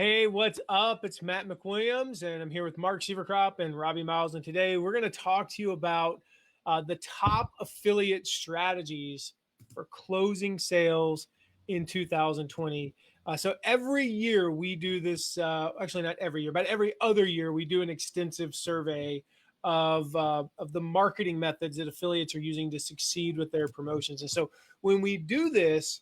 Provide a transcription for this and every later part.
Hey, what's up? It's Matt McWilliams, and I'm here with Mark Severcrop and Robbie Miles. And today we're going to talk to you about the top affiliate strategies for closing sales in 2020. So every year we do this, actually not every year, but every other year we do an extensive survey of the marketing methods that affiliates are using to succeed with their promotions. And so when we do this,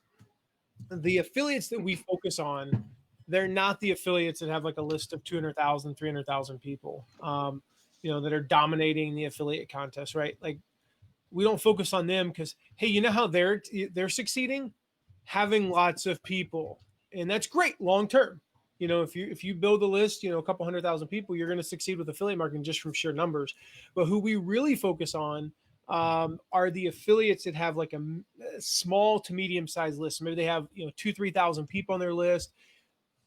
the affiliates that we focus on, they're not the affiliates that have like a list of 200,000, 300,000 people, that are dominating the affiliate contest, right? Like we don't focus on them because, hey, you know how they're succeeding? Having lots of people. And that's great long term. If you build a list, a couple 100,000 people, you're going to succeed with affiliate marketing just from sheer numbers. But who we really focus on are the affiliates that have like a small to medium sized list. Maybe they have 2,000-3,000 people on their list,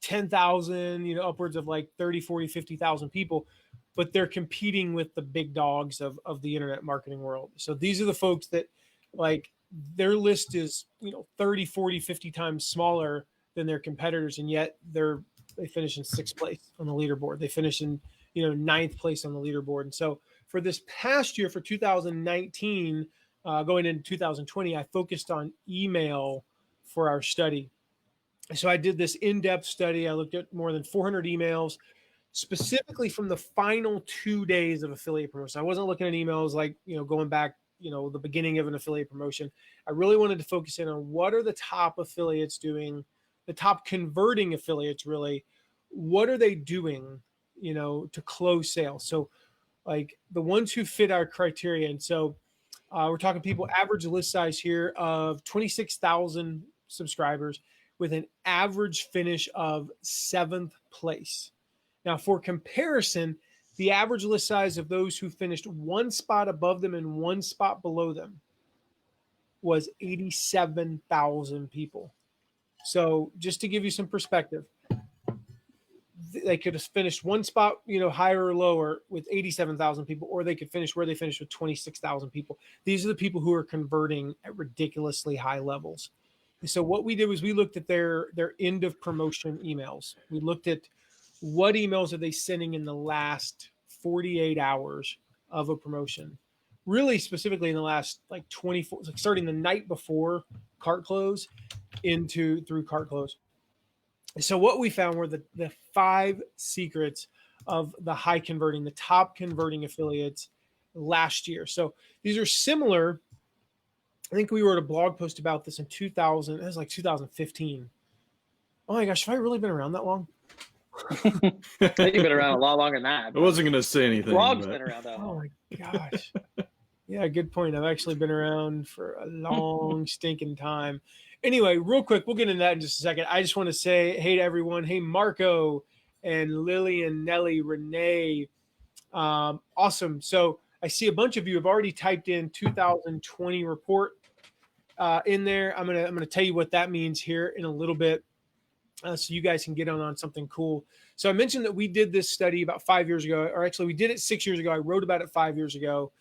10,000, upwards of like 30, 40, 50,000 people, but they're competing with the big dogs of the internet marketing world. So these are the folks that like their list is 30, 40, 50 times smaller than their competitors, and yet they finish in sixth place on the leaderboard. They finish in ninth place on the leaderboard. And so for this past year, for 2019, going into 2020, I focused on email for our study. So I did this in-depth study. I looked at more than 400 emails, specifically from the final 2 days of affiliate promotion. I wasn't looking at emails like, going back, the beginning of an affiliate promotion. I really wanted to focus in on what are the top affiliates doing, the top converting affiliates really, what are they doing, to close sales? So like the ones who fit our criteria. And so we're talking people, average list size here of 26,000 subscribers with an average finish of 7th place. Now, for comparison, the average list size of those who finished one spot above them and one spot below them was 87,000 people. So just to give you some perspective, they could have finished one spot, higher or lower with 87,000 people, or they could finish where they finished with 26,000 people. These are the people who are converting at ridiculously high levels. So what we did was we looked at their end of promotion emails. We looked at what emails are they sending in the last 48 hours of a promotion, really specifically in the last like 24, like starting the night before cart close through cart close. So what we found were the 5 secrets of the the top converting affiliates last year. So these are similar. I think we wrote a blog post about this in 2000. It was like 2015. Oh my gosh, have I really been around that long? You've been around a lot longer than that. I wasn't going to say anything. Blog's been around that long. Oh my gosh. Yeah, good point. I've actually been around for a long stinking time. Anyway, real quick, we'll get into that in just a second. I just want to say hey to everyone. Hey, Marco and Lillian, Nelly, Renee. Awesome. So I see a bunch of you have already typed in 2020 report in there. I'm gonna tell you what that means here in a little bit, so you guys can get on something cool. So I mentioned that we did this study about 5 years ago, or actually we did it 6 years ago. I wrote about it 5 years ago,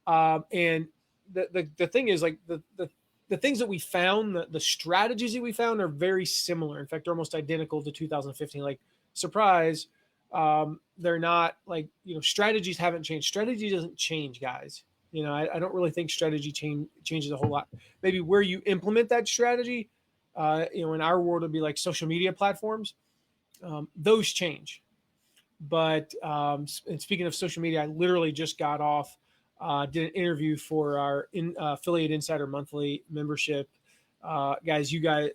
and the thing is like the things that we found, the strategies that we found are very similar. In fact, they're almost identical to 2015. Like surprise. They're not like, strategies haven't changed. Strategy doesn't change, guys. I don't really think strategy changes a whole lot. Maybe where you implement that strategy, in our world, it'd be like social media platforms. Those change. But and speaking of social media, I literally just got off, did an interview for our Affiliate Insider Monthly membership. Guys, you guys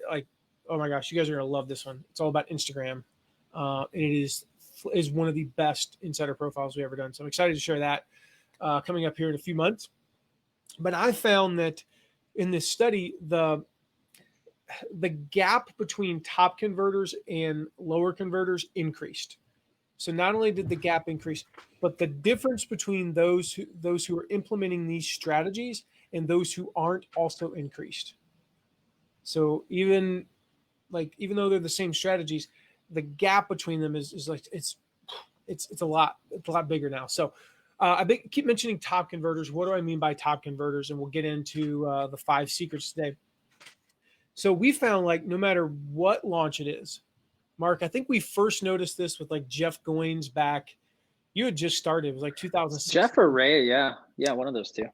oh my gosh, you guys are going to love this one. It's all about Instagram. And it is one of the best insider profiles we've ever done. So I'm excited to share that coming up here in a few months. But I found that in this study, the gap between top converters and lower converters increased. So not only did the gap increase, but the difference between those who are implementing these strategies and those who aren't also increased. So even though they're the same strategies, the gap between them is like it's a lot bigger now. So I keep mentioning top converters. What do I mean by top converters? And we'll get into the 5 secrets today. So we found like no matter what launch it is, Mark, I think we first noticed this with like Jeff Goins back. You had just started. It was like 2006. Jeff or Ray? Yeah, one of those two.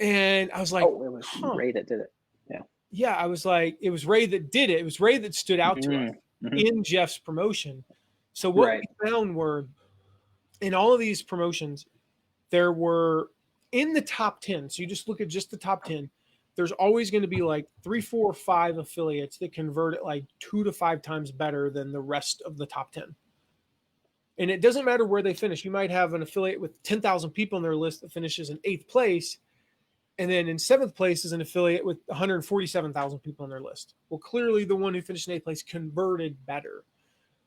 And I was like, oh, it was Ray that did it. Yeah, I was like, it was Ray that did it. It was Ray that stood out to us in Jeff's promotion. So what we found were in all of these promotions, there were in the top 10. So you just look at just the top 10. There's always going to be like 3, 4, or 5 affiliates that convert at like 2 to 5 times better than the rest of the top 10. And it doesn't matter where they finish. You might have an affiliate with 10,000 people on their list that finishes in 8th place. And then in 7th place is an affiliate with 147,000 people on their list. Well, clearly the one who finished in 8th place converted better.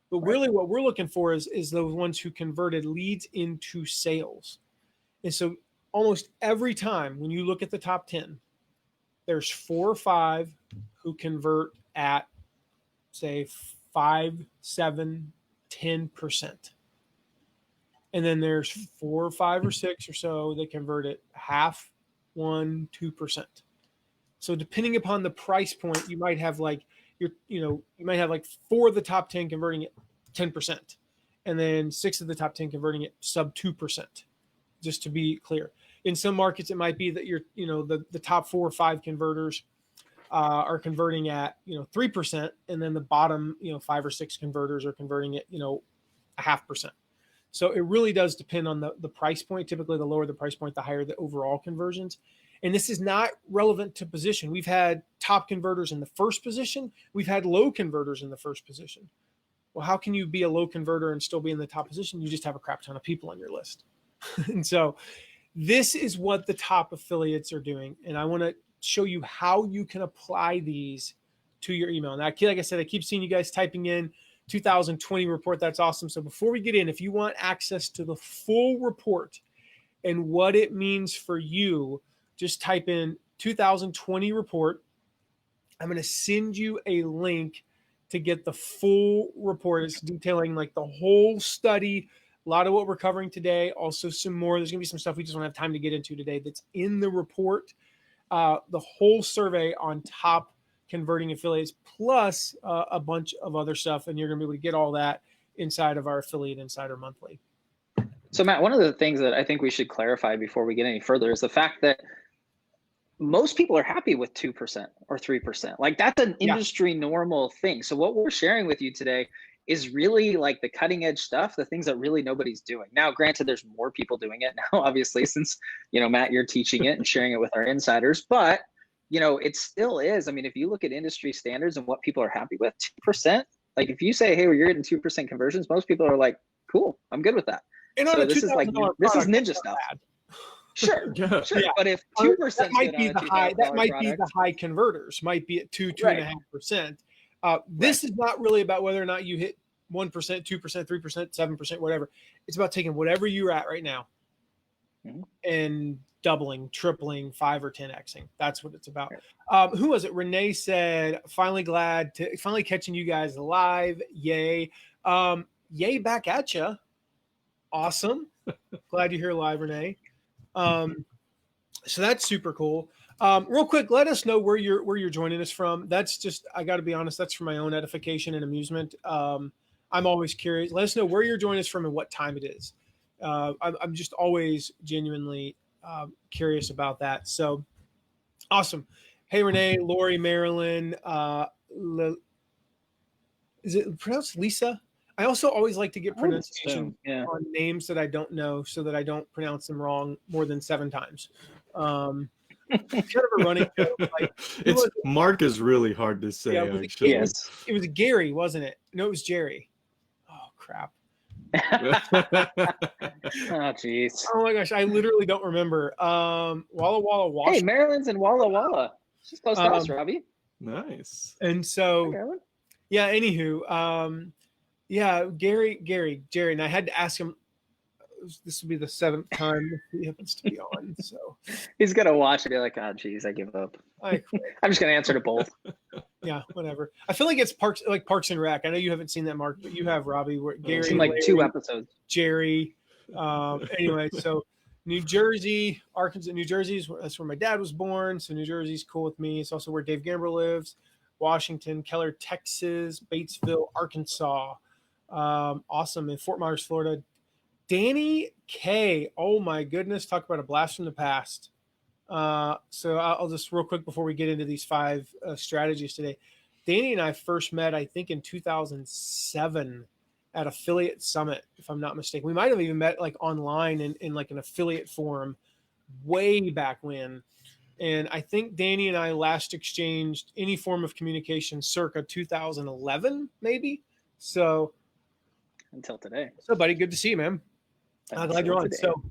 But really what we're looking for is those ones who converted leads into sales. And so almost every time when you look at the top 10, there's 4 or 5 who convert at, say, 5, 7, 10%. And then there's 4 or 5 or 6 or so that convert at half, 1, 2%. So depending upon the price point, you might have like you might have like 4 of the top 10 converting at 10%, and then 6 of the top 10 converting at sub 2%. Just to be clear, in some markets it might be that the top 4 or 5 converters are converting at 3%, and then the bottom 5 or 6 converters are converting at 0.5%. So it really does depend on the price point. Typically, the lower the price point, the higher the overall conversions. And this is not relevant to position. We've had top converters in the first position. We've had low converters in the first position. Well, how can you be a low converter and still be in the top position? You just have a crap ton of people on your list. And so this is what the top affiliates are doing. And I want to show you how you can apply these to your email. Now, like I said, I keep seeing you guys typing in 2020 report. That's awesome. So before we get in, if you want access to the full report and what it means for you, just type in 2020 report. I'm going to send you a link to get the full report. It's detailing like the whole study, a lot of what we're covering today, also some more. There's going to be some stuff we just don't have time to get into today that's in the report. The whole survey on top converting affiliates, plus a bunch of other stuff. And you're going to be able to get all that inside of our Affiliate Insider Monthly. So Matt, one of the things that I think we should clarify before we get any further is the fact that most people are happy with 2% or 3%. Like that's an industry normal thing. So what we're sharing with you today is really like the cutting edge stuff, the things that really nobody's doing. Now, granted, there's more people doing it now, obviously, since, Matt, you're teaching it and sharing it with our insiders, but it still is. I mean, if you look at industry standards and what people are happy with, 2%, like if you say, hey, well, you're getting 2% conversions, most people are like, cool, I'm good with that. And so this is like, this is ninja stuff. Sure. Yeah. But if 2% that might be the high converters, might be at 2.5%. This is not really about whether or not you hit 1%, 2%, 3%, 7%, whatever. It's about taking whatever you're at right now and doubling, tripling, 5 or 10xing. That's what it's about. Who was it? Renee said, finally catching you guys live. Yay. Yay back at you. Awesome. Glad you're here live, Renee. So that's super cool. Real quick, let us know where you're joining us from. That's just, I got to be honest, that's for my own edification and amusement. I'm always curious. Let us know where you're joining us from and what time it is. I'm just always genuinely curious about that. So awesome. Hey, Renee, Lori, Marilyn, is it pronounced Lisa? I also always like to get pronunciation on names that I don't know so that I don't pronounce them wrong more than 7 times. Kind of a running joke. Like, Mark is really hard to say. Yeah, it was Gary, wasn't it? No, it was Jerry. Oh, crap. Oh, jeez. Oh, my gosh. I literally don't remember. Walla Walla, Washington. Hey, Maryland's in Walla Walla. She's close to us, Robbie. Nice. And so, yeah, anywho, yeah, Jerry, and I had to ask him. This will be the 7th time he happens to be on. So he's gonna watch and be like, "Oh, geez, I give up. I'm just gonna answer to both." Yeah, whatever. I feel like it's Parks and Rec. I know you haven't seen that, Mark, but you have, Robbie. Where Gary, it's like 2 episodes. Jerry. Anyway, so New Jersey, Arkansas, New Jersey that's where my dad was born. So New Jersey's cool with me. It's also where Dave Gamber lives. Washington, Keller, Texas, Batesville, Arkansas. Awesome. In Fort Myers, Florida. Danny K. Oh my goodness. Talk about a blast from the past. So I'll just real quick before we get into these 5 strategies today. Danny and I first met, I think, in 2007 at Affiliate Summit, if I'm not mistaken. We might have even met like online in like an affiliate forum way back when. And I think Danny and I last exchanged any form of communication circa 2011, maybe. So Until today. So, buddy, good to see you, man. I'm glad you're on. Today. So, all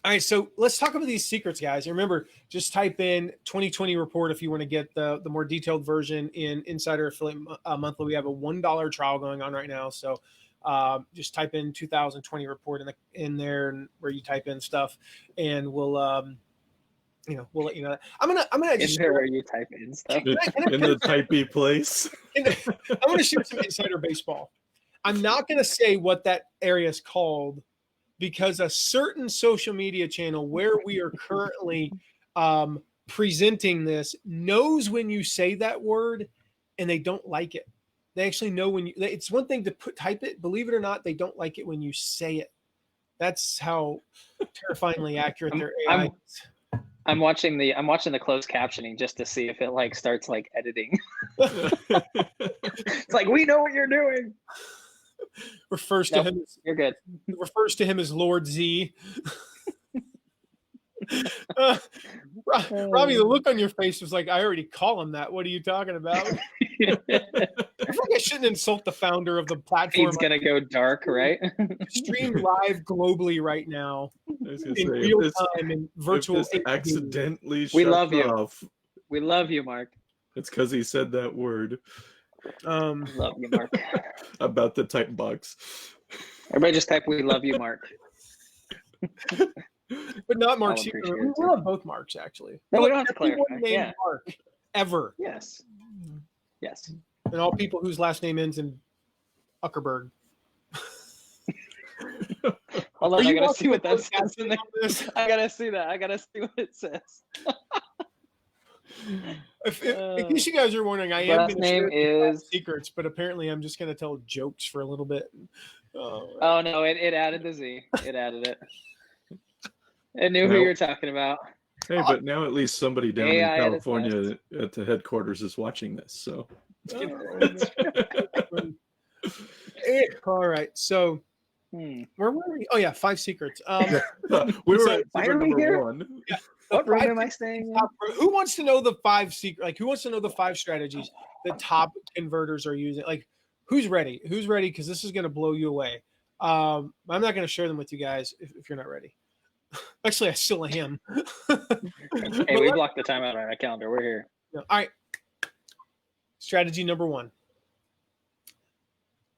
right, so let's talk about these secrets, guys. And remember, just type in 2020 report if you want to get the more detailed version in Insider Affiliate Monthly. We have a $1 trial going on right now. So just type in 2020 report in there, and where you type in stuff, and we'll we'll let you know that. I'm gonna just share where you type in stuff in the typey place. I'm gonna share some insider baseball. I'm not gonna say what that area is called, because a certain social media channel where we are currently presenting this knows when you say that word, and they don't like it. They actually know when you. It's one thing to type it. Believe it or not, they don't like it when you say it. That's how terrifyingly accurate their AI is. I'm watching the closed captioning just to see if it like starts like editing. It's like, we know what you're doing. Refers to him as, you're good. Refers to him as Lord Z. Robbie, the look on your face was like, I already call him that. What are you talking about? I think I shouldn't insult the founder of the platform. He's gonna go dark, right? Streamed live globally right now in real time in virtual. If this accidentally we love you. Off, we love you, Mark. It's because he said that word. Love you, Mark. About the type box. Everybody just type "We love you, Mark." But not Mark. We love both Marks, actually. No, we don't have to clarify. Name Mark ever. Yes. Yes. And all people whose last name ends in Uckerberg. Hold on, I gotta see what that says in there. I gotta see that. I gotta see what it says. In case you guys are wondering, I am last name is secrets, but apparently I'm just gonna tell jokes for a little bit. Oh no, it added the Z. It added it. It knew who you're talking about. Hey, but now at least somebody down in California at the headquarters is watching this. So, all right. So, where were we? Oh yeah, 5 secrets. We were at number 1. Yeah. What room am I staying in? Who wants to know the 5 secret? Like, who wants to know the 5 strategies the top converters are using? Like, who's ready? Who's ready? Because this is going to blow you away. I'm not going to share them with you guys if you're not ready. Actually, I still am. Hey, we blocked the time out on our calendar. We're here. All right. Strategy number 1.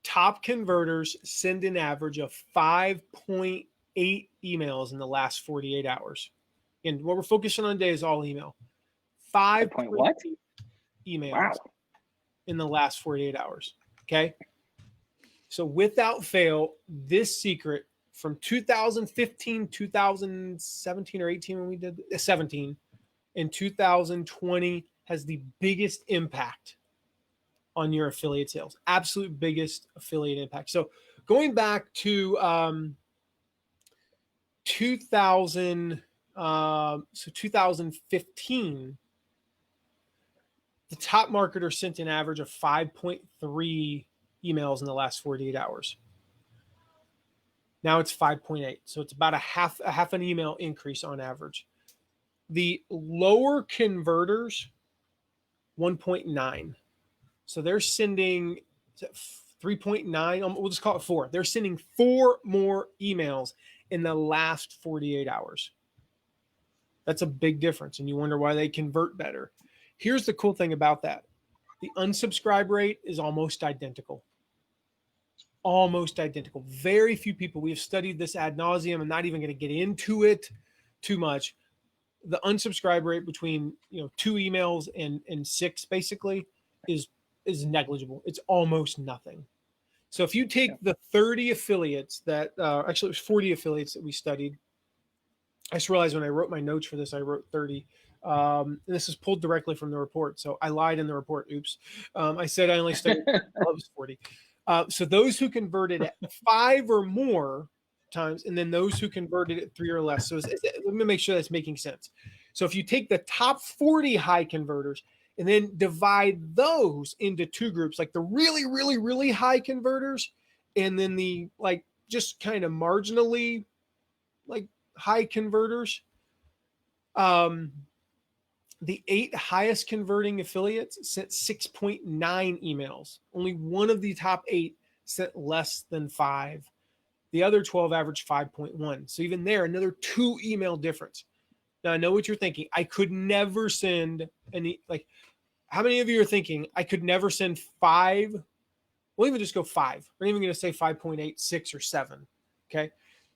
Top converters send an average of 5.8 emails in the last 48 hours. And what we're focusing on today is all email. 5.8 emails in the last 48 hours. Okay. So without fail, this secret from 2015, 2017 or 18 when we did 17 and 2020 has the biggest impact on your affiliate sales. Absolute biggest affiliate impact. So going back to 2015, the top marketer sent an average of 5.3 emails in the last 48 hours. Now it's 5.8. So it's about a half an email increase on average. The lower converters, 1.9. So they're sending 3.9. We'll just call it 4. They're sending 4 more emails in the last 48 hours. That's a big difference. And you wonder why they convert better. Here's the cool thing about that. The unsubscribe rate is almost identical. Almost identical. Very few people. We have studied this ad nauseum. I'm not even going to get into it too much. The unsubscribe rate between 2 emails and 6 basically is negligible. It's almost nothing. So if you take the 30 affiliates that actually it was 40 affiliates that we studied, I just realized when I wrote my notes for this, I wrote 30. And this is pulled directly from the report. So I lied in the report. Oops. I said I only studied until I was 40. So those who converted at 5 or more times, and then those who converted at 3 or less. So let me make sure that's making sense. So if you take the top 40 high converters and then divide those into two groups, like the really, really, really high converters, and then the like just kind of marginally like high converters, the 8 highest converting affiliates sent 6.9 emails. Only one of the top 8 sent less than 5. The other 12 averaged 5.1. So even there, another 2 email difference. Now I know what you're thinking. I could never send any, like, how many of you are thinking I could never send 5? We'll even just go 5. We're even going to say 5.8, 6, or 7. Okay.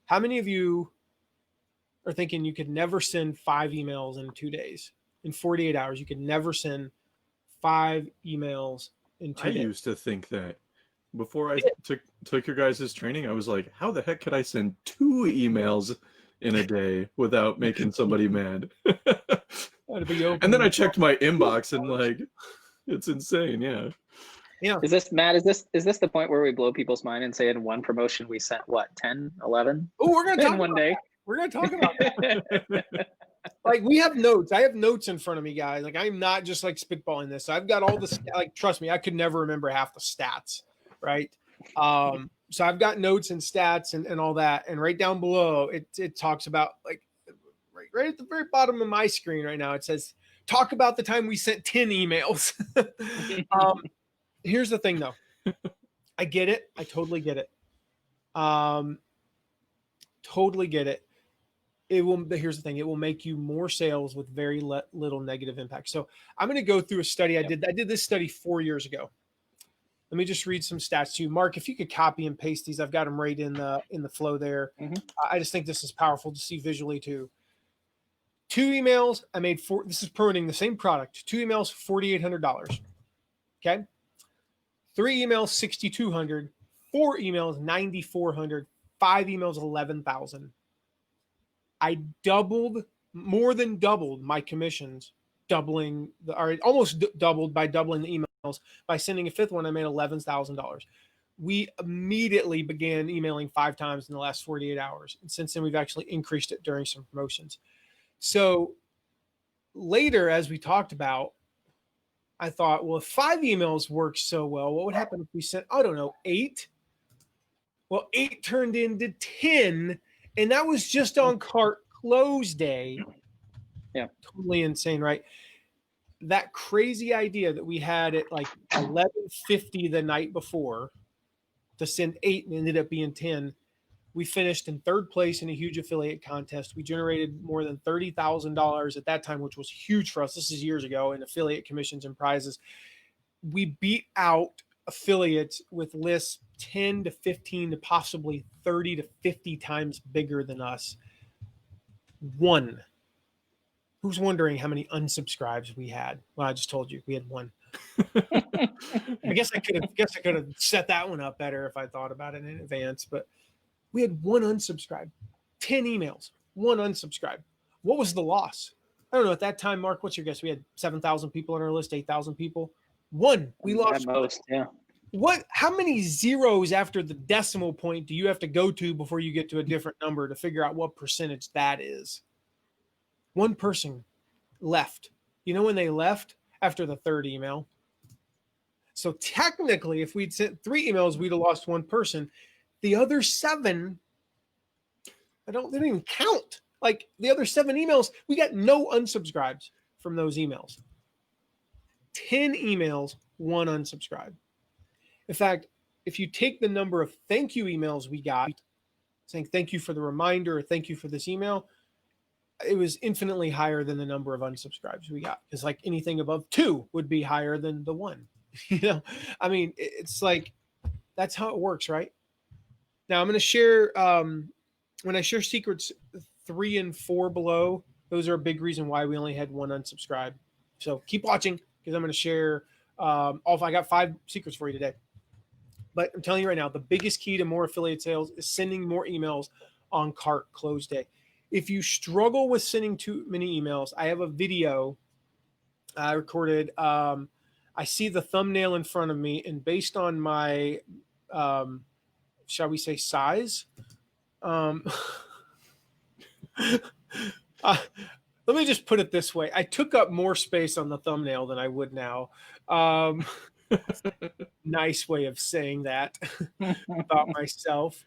How many of you are thinking you could never send 5 emails in 2 days? In 48 hours, you could never send 5 emails in 2 days. I used to think that. Before I took your guys' training, I was like, how the heck could I send 2 emails in a day without making somebody mad? And then I checked my inbox and like, it's insane. Yeah. Yeah. Is this, Matt, is this the point where we blow people's mind and say in one promotion we sent what, 10, 11? Oh, we're going to talk in one day. We're going to talk about that. Like, we have notes. I have notes in front of me, guys. Like, I'm not just like spitballing this. I've got all the, like, trust me, I could never remember half the stats, right? So I've got notes and stats and all that. And right down below, it talks about, like, right at the very bottom of my screen right now, it says, talk about the time we sent 10 emails. Here's the thing, though. I get it. I totally get it. Totally get it. Here's the thing. It will make you more sales with very little negative impact. So I'm going to go through a study I did. I did this study 4 years ago. Let me just read some stats to you. Mark, if you could copy and paste these, I've got them right in the flow there. Mm-hmm. I just think this is powerful to see visually too. 2 emails, I made 4. This is promoting the same product. 2 emails, $4,800. Okay. 3 emails, $6,200. 4 emails, $9,400. 5 emails, $11,000. I more than doubled my commissions, almost doubled by doubling the emails. By sending a 5th one, I made $11,000. We immediately began emailing 5 times in the last 48 hours. And since then, we've actually increased it during some promotions. So later, as we talked about, I thought, well, if 5 emails work so well, what would happen if we sent, I don't know, 8? Well, 8 turned into 10. And that was just on cart close day. Yeah. Totally insane, right? That crazy idea that we had at like 11:50 the night before to send 8 and ended up being 10. We finished in 3rd place in a huge affiliate contest. We generated more than $30,000 at that time, which was huge for us. This is years ago, in affiliate commissions and prizes. We beat out affiliates with lists 10 to 15 to possibly 30 to 50 times bigger than us. 1. Who's wondering how many unsubscribes we had? Well, I just told you we had 1. I guess I could have set that one up better if I thought about it in advance, but we had 1 unsubscribe. 10 emails, 1 unsubscribe. What was the loss? I don't know. At that time, Mark, what's your guess? We had 7,000 people on our list, 8,000 people. 1. We lost. At most, yeah. How many zeros after the decimal point do you have to go to before you get to a different number to figure out what percentage that is? 1 person left. You know when they left? After the 3rd email. So technically, if we'd sent 3 emails, we'd have lost 1 person. The other 7, they don't even count. Like, the other 7 emails, we got no unsubscribes from those emails. 10 emails, 1 unsubscribe. In fact, if you take the number of thank you emails we got, saying thank you for the reminder or thank you for this email, it was infinitely higher than the number of unsubscribes we got. Because like anything above 2 would be higher than the 1. You know, I mean, it's like, that's how it works, right? Now I'm going to share, when I share secrets 3 and 4 below, those are a big reason why we only had 1 unsubscribe. So keep watching, because I'm going to share, I got 5 secrets for you today. But I'm telling you right now, the biggest key to more affiliate sales is sending more emails on cart close day. If you struggle with sending too many emails, I have a video I recorded. I see the thumbnail in front of me, and based on my, shall we say, size, let me just put it this way. I took up more space on the thumbnail than I would now. Nice way of saying that about myself.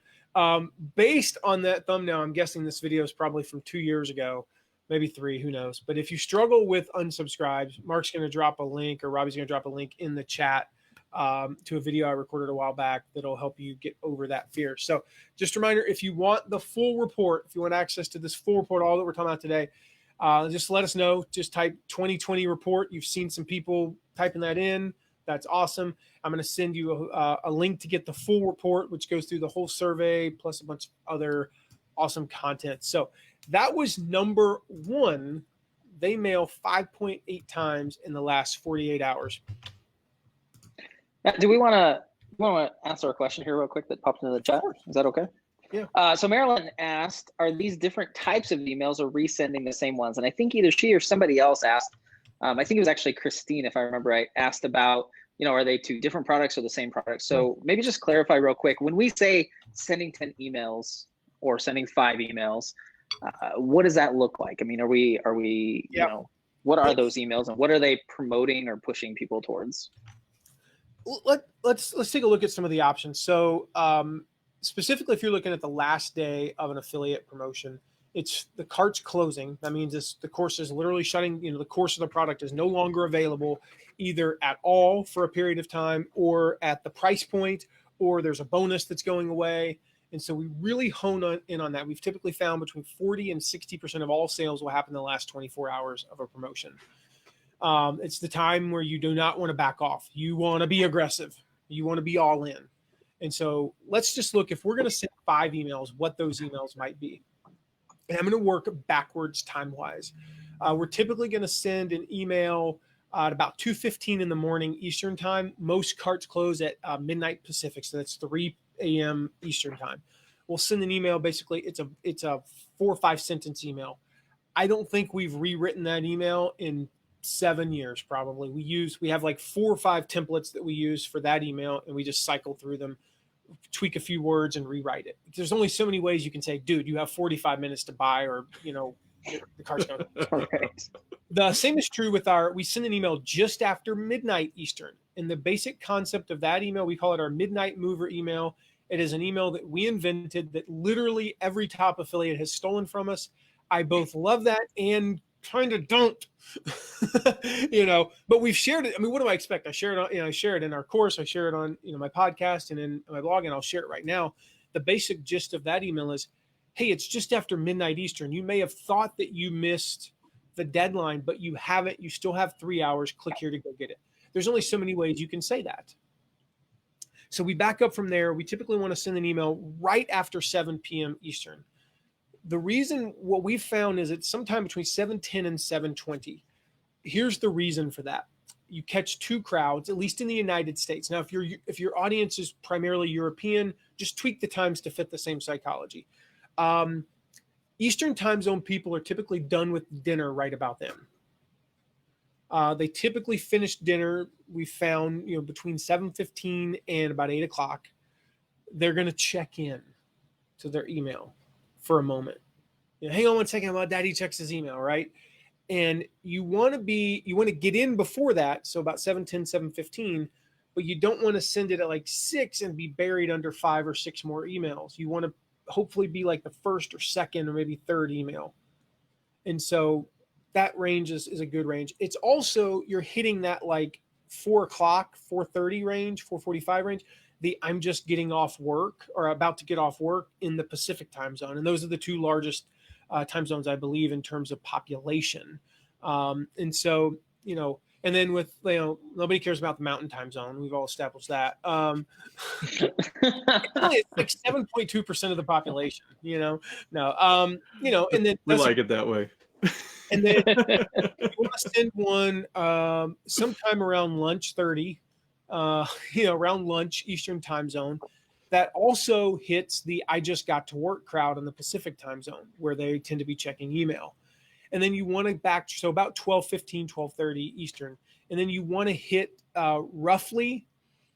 Based on that thumbnail, I'm guessing this video is probably from 2 years ago, maybe 3, who knows. But if you struggle with unsubscribes, Mark's going to drop a link, or Robbie's going to drop a link in the chat to a video I recorded a while back that'll help you get over that fear. So just a reminder, if you want the full report, if you want access to this full report, all that we're talking about today, just let us know. Just type 2020 report. You've seen some people typing that in. That's awesome. I'm going to send you a link to get the full report, which goes through the whole survey plus a bunch of other awesome content. So that was number 1. They mail 5.8 times in the last 48 hours. Do we want to answer a question here real quick that popped into the chat? Is that okay? Yeah. So Marilyn asked, are these different types of emails or resending the same ones? And I think either she or somebody else asked, I think it was actually Christine, if I remember right, asked about, are they 2 different products or the same product? So maybe just clarify real quick. When we say sending 10 emails or sending 5 emails, what does that look like? I mean, are we, what are those emails and what are they promoting or pushing people towards? Let's take a look at some of the options. So specifically, if you're looking at the last day of an affiliate promotion, it's the cart's closing. That means the course is literally shutting. The course of the product is no longer available either at all for a period of time, or at the price point, or there's a bonus that's going away. And so we really hone in on that. We've typically found between 40 and 60% of all sales will happen in the last 24 hours of a promotion. It's the time where you do not want to back off. You want to be aggressive. You want to be all in. And so let's just look, if we're going to send 5 emails, what those emails might be. And I'm going to work backwards time-wise. We're typically going to send an email at about 2:15 in the morning Eastern time. Most carts close at midnight Pacific, so that's 3 a.m. Eastern time. We'll send an email. Basically, it's a 4 or 5 sentence email. I don't think we've rewritten that email in 7 years, probably. We have like 4 or 5 templates that we use for that email, and we just cycle through them, tweak a few words, and rewrite it. There's only so many ways you can say, dude, you have 45 minutes to buy, or the car's going. Right. The same is true with we send an email just after midnight Eastern. And the basic concept of that email, we call it our midnight mover email. It is an email that we invented that literally every top affiliate has stolen from us. I both love that and kind of don't, but we've shared it. I mean, what do I expect? I share it on, I share it in our course. I share it on, my podcast and in my blog, and I'll share it right now. The basic gist of that email is, hey, it's just after midnight Eastern. You may have thought that you missed the deadline, but you haven't. You still have 3 hours. Click here to go get it. There's only so many ways you can say that. So we back up from there. We typically want to send an email right after 7 p.m. Eastern. The reason, what we've found is it's sometime between 7:10 and 7:20. Here's the reason for that. You catch 2 crowds, at least in the United States. Now, if your audience is primarily European, just tweak the times to fit the same psychology. Eastern time zone people are typically done with dinner right about then. They typically finish dinner, we found, between 7:15 and about 8 o'clock. They're going to check in to their email for a moment. Hang on one second while Daddy checks his email, right? And you want to get in before that, so about 7:10, 7:15, but you don't want to send it at like 6 and be buried under 5 or 6 more emails. You want to hopefully be like the first or second or maybe third email. And so that range is a good range. It's also, you're hitting that like 4 o'clock, 4:30 range, 4:45 range. I'm just getting off work or about to get off work in the Pacific time zone. And those are the 2 largest time zones, I believe, in terms of population. And so, and then with, nobody cares about the mountain time zone. We've all established that. It's like 7.2% of the population, no, and then we like it that way. And then you want to send one sometime around lunch 30, around lunch Eastern time zone. that also hits the I just got to work crowd in the Pacific time zone, where they tend to be checking email. And then you want to so about 12:15, 12:30 Eastern. And then you want to hit roughly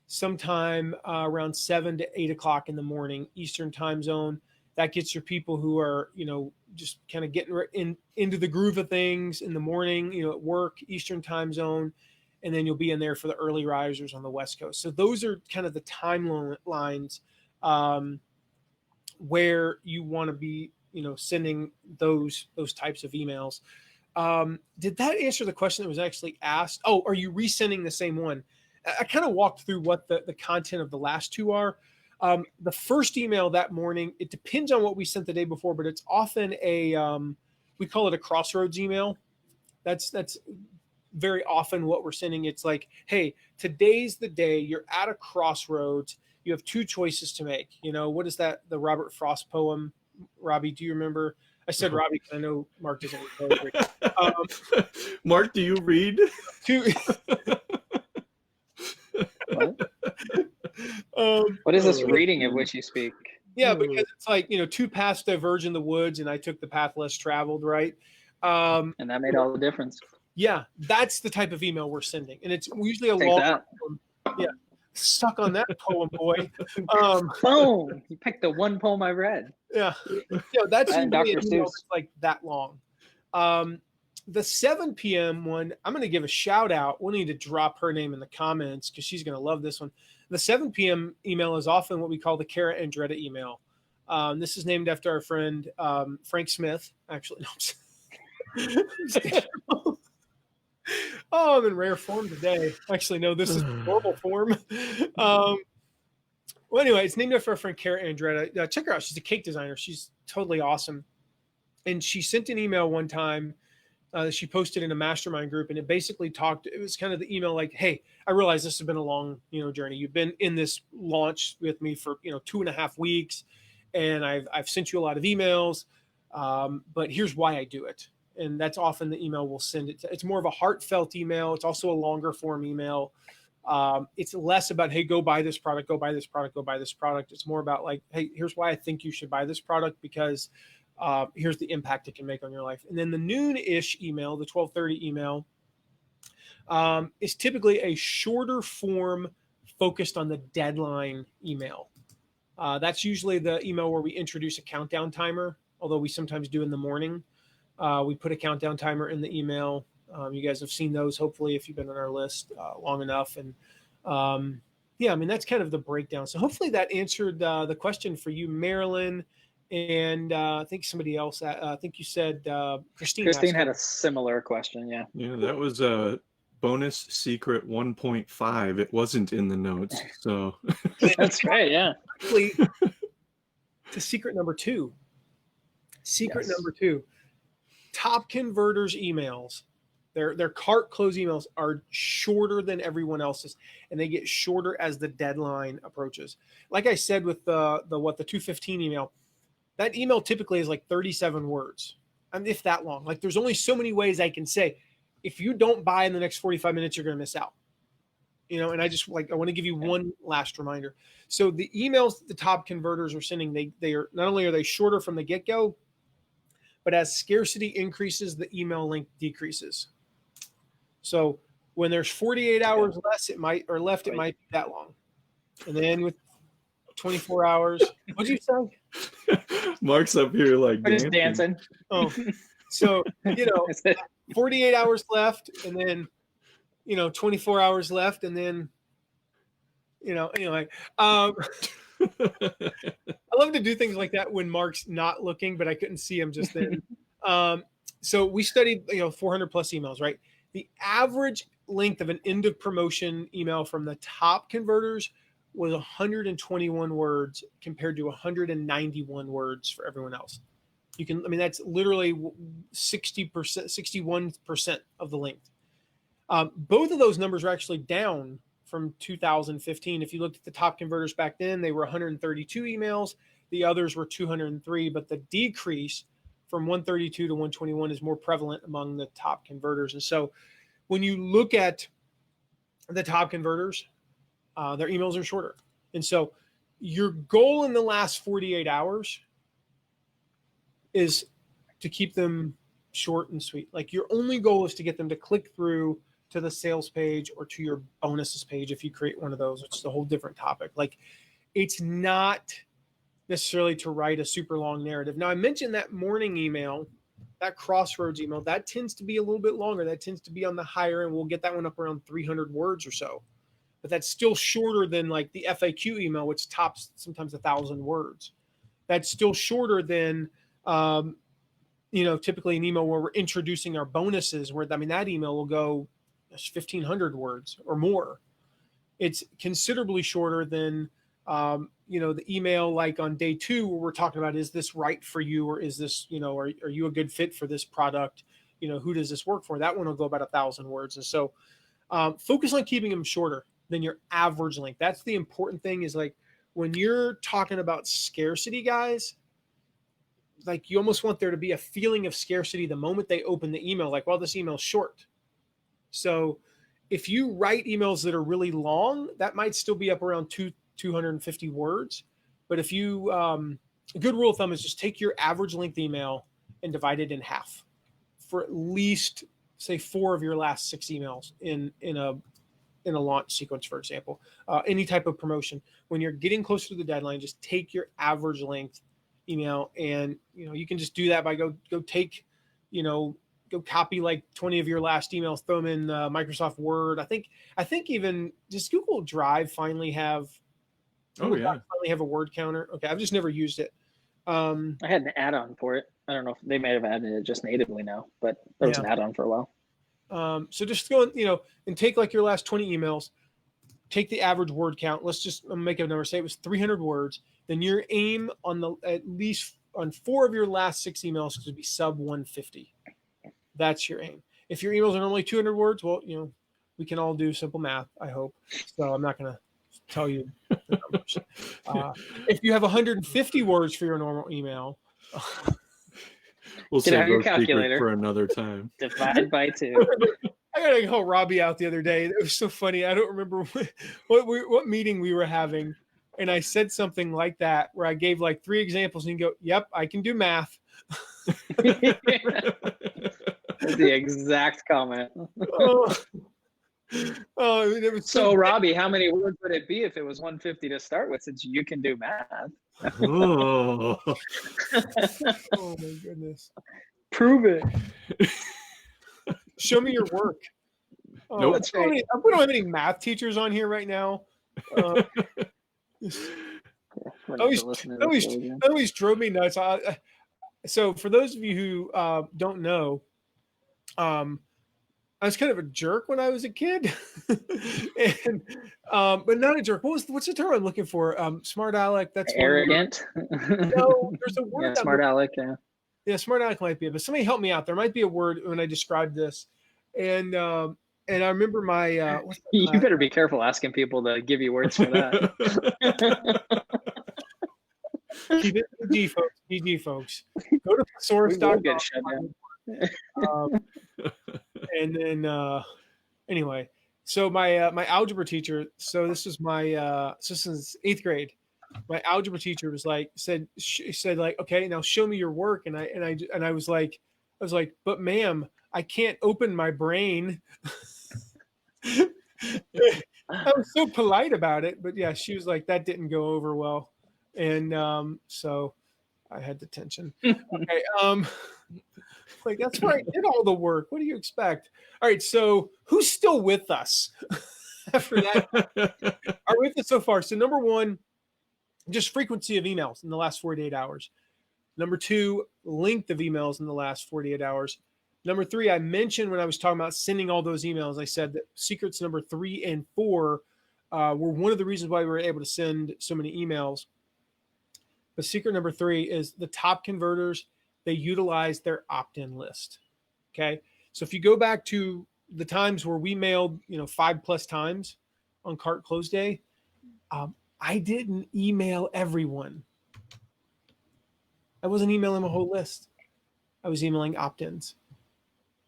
sometime around 7 to 8 o'clock in the morning Eastern time zone. That gets your people who are, just kind of getting into the groove of things in the morning, at work, Eastern time zone. And then you'll be in there for the early risers on the West Coast. So those are kind of the timelines where you want to be, sending those types of emails. Did that answer the question that was actually asked? Oh, are you resending the same one? I kind of walked through what the content of the last two are. The first email that morning, it depends on what we sent the day before, but it's often we call it a Crossroads email. That's very often what we're sending. It's like, hey, today's the day. You're at a crossroads. You have two choices to make. What is that? The Robert Frost poem, Robbie, do you remember? I said Robbie because I know Mark doesn't read poetry. Mark, do you read? What is this reading at which you speak? Yeah, because it's like, two paths diverge in the woods, and I took the path less traveled, right? And that made all the difference. Yeah, that's the type of email we're sending, and it's usually a long poem. Yeah, stuck on that poem, boy. Boom! You picked the one poem I read. Yeah, that's usually an email that's like that long. The 7 p.m. one, I'm going to give a shout out. We'll need to drop her name in the comments because she's going to love this one. The 7 p.m. email is often what we call the Kara Andretta email. This is named after our friend Frank Smith. Actually, no. Oh, I'm in rare form today. Actually, no, this is normal form. Well, anyway, it's named after our friend Kara Andretta. Check her out. She's a cake designer. She's totally awesome. And she sent an email one time that she posted in a mastermind group, and it basically it was kind of the email like, hey, I realize this has been a long, journey. You've been in this launch with me for, 2.5 weeks, and I've sent you a lot of emails, but here's why I do it. And that's often the email we'll send it to. It's more of a heartfelt email. It's also a longer form email. It's less about, hey, go buy this product, go buy this product, go buy this product. It's more about like, hey, here's why I think you should buy this product, because here's the impact it can make on your life. And then the noon-ish email, the 12:30 email, is typically a shorter form focused on the deadline email. That's usually the email where we introduce a countdown timer, although we sometimes do in the morning. We put a countdown timer in the email. You guys have seen those, hopefully, if you've been on our list long enough. And that's kind of the breakdown. So hopefully that answered the question for you, Marilyn. And I think somebody else, I think you said Christine. Christine had a similar question, yeah. Yeah, that was a bonus secret 1.5. It wasn't in the notes, so. That's right, yeah. Actually, to secret number 2. Number 2. Top converters emails, their cart close emails are shorter than everyone else's, and they get shorter as the deadline approaches. Like I said with the 215 email, that email typically is like 37 words, and if that long. Like there's only so many ways I can say, if you don't buy in the next 45 minutes, you're going to miss out. And I want to give you one last reminder. So the emails the top converters are sending, they are not only are they shorter from the get-go, but as scarcity increases, the email length decreases. So when there's 48 hours it might be that long. And then with 24 hours, what'd you say? Mark's up here like dancing. Oh, so 48 hours left, and then 24 hours left, and then anyway. I love to do things like that when Mark's not looking, but I couldn't see him just then. So we studied 400 plus emails, right? The average length of an end of promotion email from the top converters was 121 words compared to 191 words for everyone else. That's literally 60%, 61% of the length. Both of those numbers are actually down from 2015. If you looked at the top converters back then, they were 132 emails. The others were 203, but the decrease from 132 to 121 is more prevalent among the top converters. And so when you look at the top converters, their emails are shorter. And so your goal in the last 48 hours is to keep them short and sweet. Like your only goal is to get them to click through to the sales page or to your bonuses page if you create one of those, which is a whole different topic. Like it's not necessarily to write a super long narrative. Now I mentioned that morning email, that Crossroads email, that tends to be a little bit longer. That tends to be on the higher end. We'll get that one up around 300 words or so. But that's still shorter than like the FAQ email, which tops sometimes 1,000 words. That's still shorter than, typically an email where we're introducing our bonuses, where, I mean, that email will go 1,500 words or more. It's considerably shorter than, the email like on day 2 where we're talking about, is this right for you? Or is this, are you a good fit for this product? Who does this work for? That one will go about 1,000 words. And so focus on keeping them shorter than your average length. That's the important thing, is like when you're talking about scarcity, guys, like you almost want there to be a feeling of scarcity the moment they open the email, like, well, this email's short. So if you write emails that are really long, that might still be up around 250 words. But if you, a good rule of thumb is just take your average length email and divide it in half for at least, say, 4 of your last 6 emails in a launch sequence, for example. Any type of promotion. When you're getting closer to the deadline, just take your average length email, and you can just do that by go copy like 20 of your last emails, throw them in Microsoft Word. I think even just Google Drive finally have finally have a word counter. Okay, I've just never used it. I had an add-on for it. I don't know if they may have added it just natively now, but there was an add-on for a while. So just go and take like your last 20 emails, take the average word count. Let's just make a number. Say it was 300 words. Then your aim on at least on 4 of your last 6 emails to be sub 150. That's your aim. If your emails are normally 200 words, well, we can all do simple math, I hope. So I'm not going to tell you the numbers. If you have 150 words for your normal email, we'll save your calculator for another time. Divide by 2. I gotta call Robbie out the other day. It was so funny. I don't remember what meeting we were having, and I said something like that where I gave like 3 examples, and you go, "Yep, I can do math." The exact comment. It was so Robbie, how many words would it be if it was 150 to start with, since you can do math? Oh my goodness. Prove it. Show me your work. Nope. That's right. We don't have any math teachers on here right now. Always drove me nuts. So for those of you who don't know, I was kind of a jerk when I was a kid, and but not a jerk. What's the term I'm looking for? Smart aleck. That's arrogant. No, there's a word. Yeah, smart aleck. Yeah, smart aleck might be it. But somebody help me out. There might be a word when I describe this, and I remember my. You better be careful asking people to give you words for that. Keep it PG, folks. PG, folks. Go to thesaurus.com. And then anyway, so my algebra teacher, so this is my this is 8th grade. My algebra teacher was like said like, okay, now show me your work, and I was like, but ma'am, I can't open my brain. I was so polite about it, but yeah, she was like, that didn't go over well, and so I had detention. Okay, like that's where I did all the work. What do you expect? All right, so who's still with us after that? Are with us so far? So number 1, just frequency of emails in the last 48 hours. Number 2, length of emails in the last 48 hours. Number 3, I mentioned when I was talking about sending all those emails, I said that secrets number 3 and 4 were one of the reasons why we were able to send so many emails. But secret number 3 is the top converters, they utilize their opt-in list. Okay. So if you go back to the times where we mailed, 5+ times on cart close day, I didn't email everyone. I wasn't emailing my whole list. I was emailing opt-ins.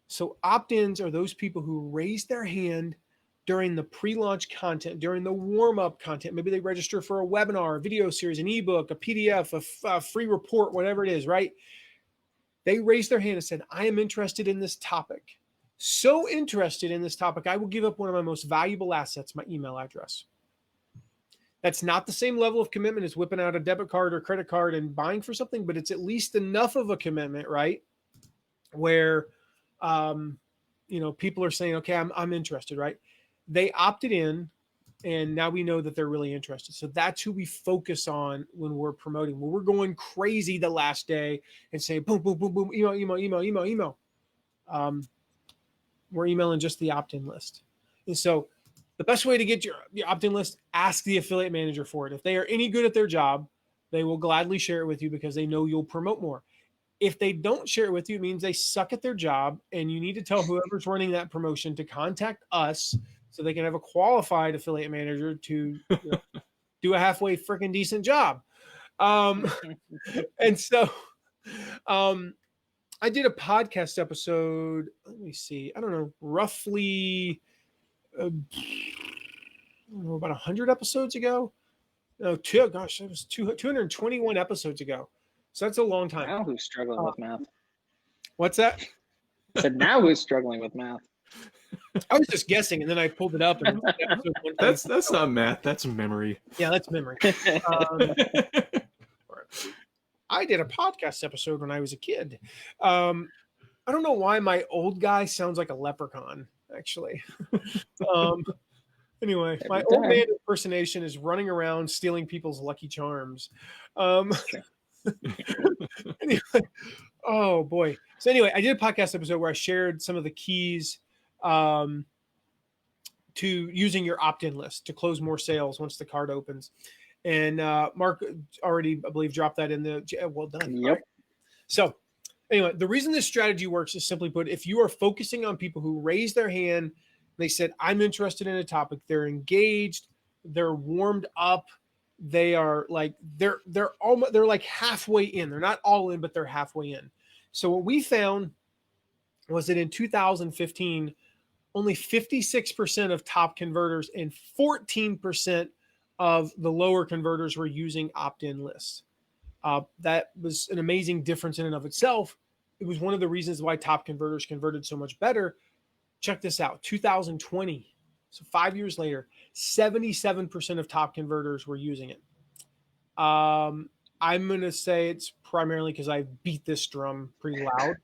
So opt-ins are those people who raise their hand, during the pre-launch content, during the warm-up content, maybe they register for a webinar, a video series, an ebook, a PDF, a free report, whatever it is, right? They raised their hand and said, I am interested in this topic. So interested in this topic, I will give up one of my most valuable assets, my email address. That's not the same level of commitment as whipping out a debit card or credit card and buying for something, but it's at least enough of a commitment, right? Where, people are saying, okay, I'm interested, right? They opted in, and now we know that they're really interested. So that's who we focus on when we're promoting. When we're going crazy the last day and saying, boom, boom, boom, boom, email. We're emailing just the opt-in list. And so the best way to get your opt-in list, ask the affiliate manager for it. If they are any good at their job, they will gladly share it with you because they know you'll promote more. If they don't share it with you, it means they suck at their job, and you need to tell whoever's running that promotion to contact us so they can have a qualified affiliate manager to do a halfway freaking decent job. And so I did a podcast episode, let me see, I don't know, roughly about 100 episodes ago. No, it was 221 episodes ago. So that's a long time. Now who's struggling with math? What's that? I said, now who's struggling with math? I was just guessing, and then I pulled it up. And that's not math. That's memory. Yeah, that's memory. I did a podcast episode when I was a kid. I don't know why my old guy sounds like a leprechaun, actually. Anyway, my old man impersonation is running around stealing people's Lucky Charms. Anyway, oh boy. So anyway, I did a podcast episode where I shared some of the keys to using your opt-in list to close more sales once the card opens. And Mark already, I believe, dropped that in the well done. Yep. Right? So anyway, the reason this strategy works is simply put, if you are focusing on people who raise their hand, they said, I'm interested in a topic, they're engaged, they're warmed up, they are like they're like halfway in. They're not all in, but they're halfway in. So what we found was that in 2015, only 56% of top converters and 14% of the lower converters were using opt-in lists. That was an amazing difference in and of itself. It was one of the reasons why top converters converted so much better. Check this out, 2020. So 5 years later, 77% of top converters were using it. I'm going to say it's primarily because I beat this drum pretty loud.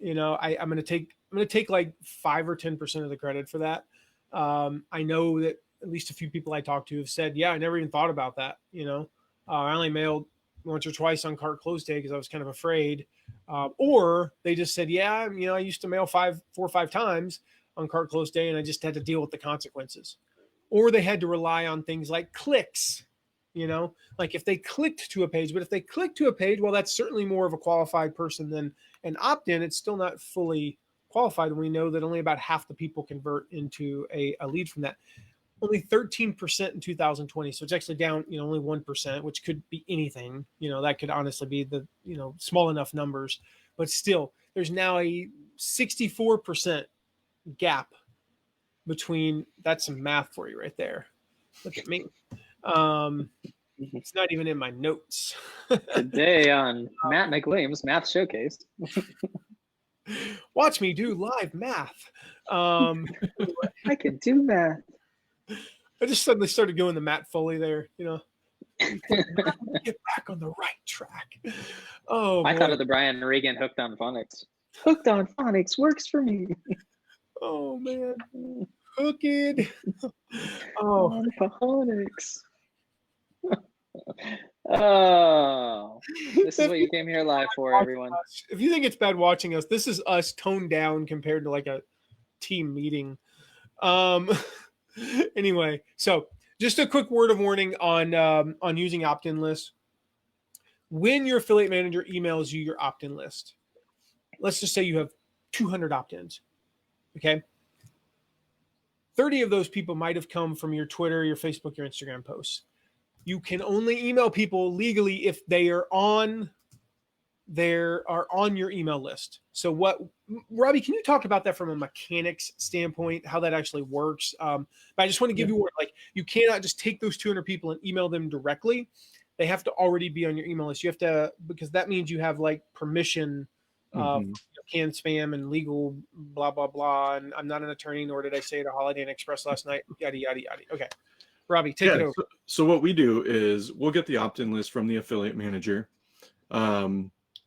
I'm going to take like 5 or 10% of the credit for that. I know that at least a few people I talked to have said, yeah, I never even thought about that. I only mailed once or twice on cart close day because I was kind of afraid. Or they just said, yeah, I used to mail 4 or 5 times on cart close day, and I just had to deal with the consequences. Or they had to rely on things like clicks, like if they clicked to a page. But if they click to a page, well, that's certainly more of a qualified person than an opt-in. It's still not fully qualified. We know that only about half the people convert into a lead from that. Only 13% in 2020. So it's actually down, only 1%, which could be anything. That could honestly be the, small enough numbers. But still, there's now a 64% gap between, that's some math for you right there. Look at me. It's not even in my notes. Today on Matt McWilliams Math Showcase. Watch me do live math. I can do math. I just suddenly started going the Matt Foley there, get back on the right track. Oh, I thought of the Brian Regan Hooked on Phonics. Hooked on Phonics works for me. Oh man, hooked. Oh, Phonics. Oh, this is what you came here live for, everyone. If you think it's bad watching us, this is us toned down compared to like a team meeting. Anyway, so just a quick word of warning on using opt-in lists. When your affiliate manager emails you your opt-in list, let's just say you have 200 opt-ins. Okay. 30 of those people might have come from your Twitter, your Facebook, your Instagram posts. You can only email people legally if they are on there are on your email list. So what, Robbie, can you talk about that from a mechanics standpoint, how that actually works? But I just want to give you one, like, you cannot just take those 200 people and email them directly. They have to already be on your email list. You have to, because that means you have like permission, canned spam and legal blah, blah, blah. And I'm not an attorney, nor did I say it at Holiday Inn Express last night, yada, yada, yada. Okay. Robbie, take it over. So what we do is we'll get the opt-in list from the affiliate manager.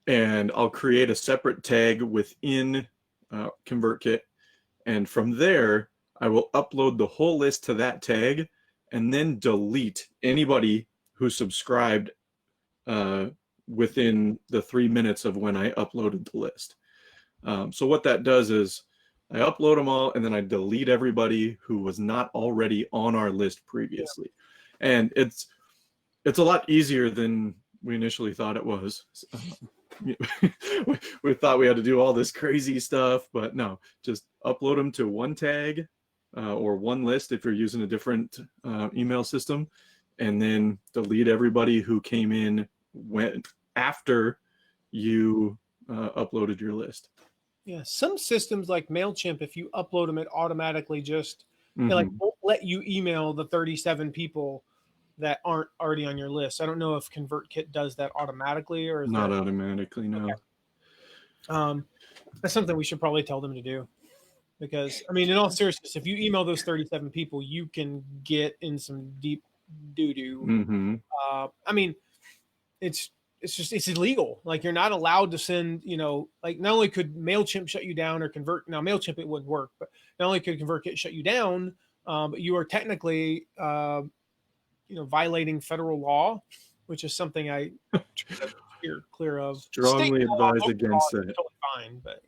And I'll create a separate tag within ConvertKit. And from there, I will upload the whole list to that tag and then delete anybody who subscribed within the 3 minutes of when I uploaded the list. So what that does is I upload them all and then I delete everybody who was not already on our list previously. Yeah. And it's a lot easier than we initially thought it was. We thought we had to do all this crazy stuff, but no, just upload them to one tag or one list if you're using a different email system, and then delete everybody who came in after you uploaded your list. Yeah, some systems like MailChimp, if you upload them, it automatically just it like won't let you email the 37 people that aren't already on your list. I don't know if ConvertKit does that automatically or is not automatically. No. Okay. That's something we should probably tell them to do, because I mean, in all seriousness, if you email those 37 people, you can get in some deep doo-doo. I mean, it's illegal. Like, you're not allowed to send, like, not only could MailChimp shut you down or now MailChimp, it wouldn't work, but not only could ConvertKit shut you down, but you are technically, violating federal law, which is something I try to steer clear of. Strongly advise against it. Totally fine, but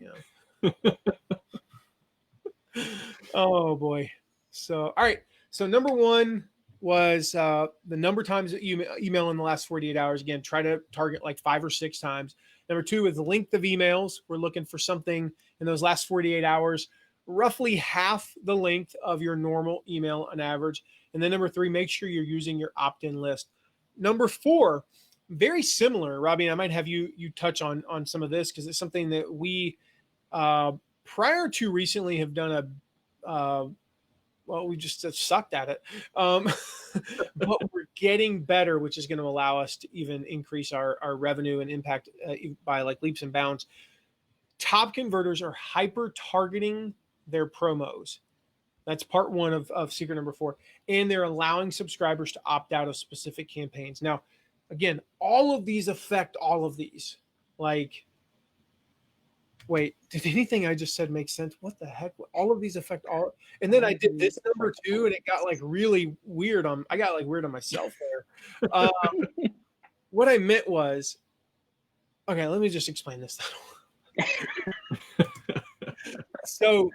oh boy. So, all right. So number one was the number of times that you email in the last 48 hours. Again, try to target like 5 or 6 times. Number two is the length of emails. We're looking for something in those last 48 hours, roughly half the length of your normal email on average. And then number three, make sure you're using your opt-in list. Number four, very similar, Robbie, and I might have you touch on some of this, because it's something that we prior to recently have done we just sucked at it. But we're getting better, which is going to allow us to even increase our revenue and impact by like leaps and bounds. Top converters are hyper targeting their promos. That's part one of secret number 4. And they're allowing subscribers to opt out of specific campaigns. Now, again, all of these affect all of these. Like, wait, did anything I just said make sense? What the heck? All of these affect all. And then I did this number 2, and it got like really weird. I got like weird on myself there. What I meant was, okay, let me just explain this. So,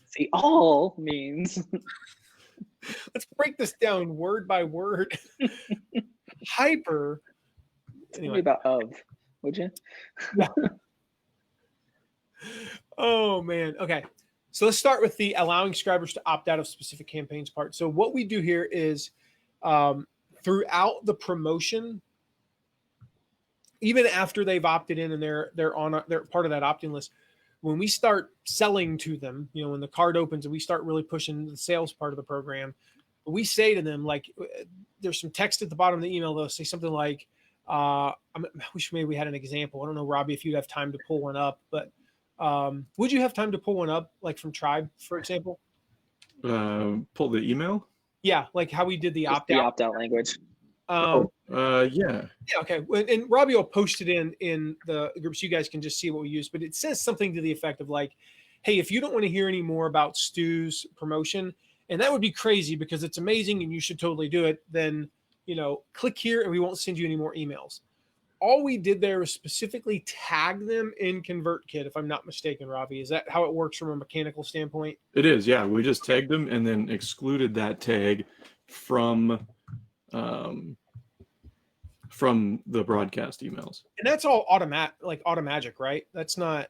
see, all means. Let's break this down word by word. Hyper. Anyway. Tell me about would you? Yeah. Oh man. Okay. So let's start with the allowing subscribers to opt out of specific campaigns part. So what we do here is throughout the promotion, even after they've opted in and they're part of that opt-in list, when we start selling to them, when the card opens and we start really pushing the sales part of the program, we say to them, like, there's some text at the bottom of the email. They'll say something like, I wish maybe we had an example. I don't know, Robbie, if you'd have time to pull one up, but would you have time to pull one up, like from Tribe, for example? Pull the email? Yeah, like how we did the opt-out. The opt-out language. Yeah. Yeah, okay. And Robbie will post it in the group so you guys can just see what we use. But it says something to the effect of like, hey, if you don't want to hear any more about Stu's promotion, and that would be crazy because it's amazing and you should totally do it, then, click here and we won't send you any more emails. All we did there was specifically tag them in ConvertKit, if I'm not mistaken, Robbie. Is that how it works from a mechanical standpoint? It is, yeah. We just tagged them and then excluded that tag from the broadcast emails. And that's all automatic, right? That's not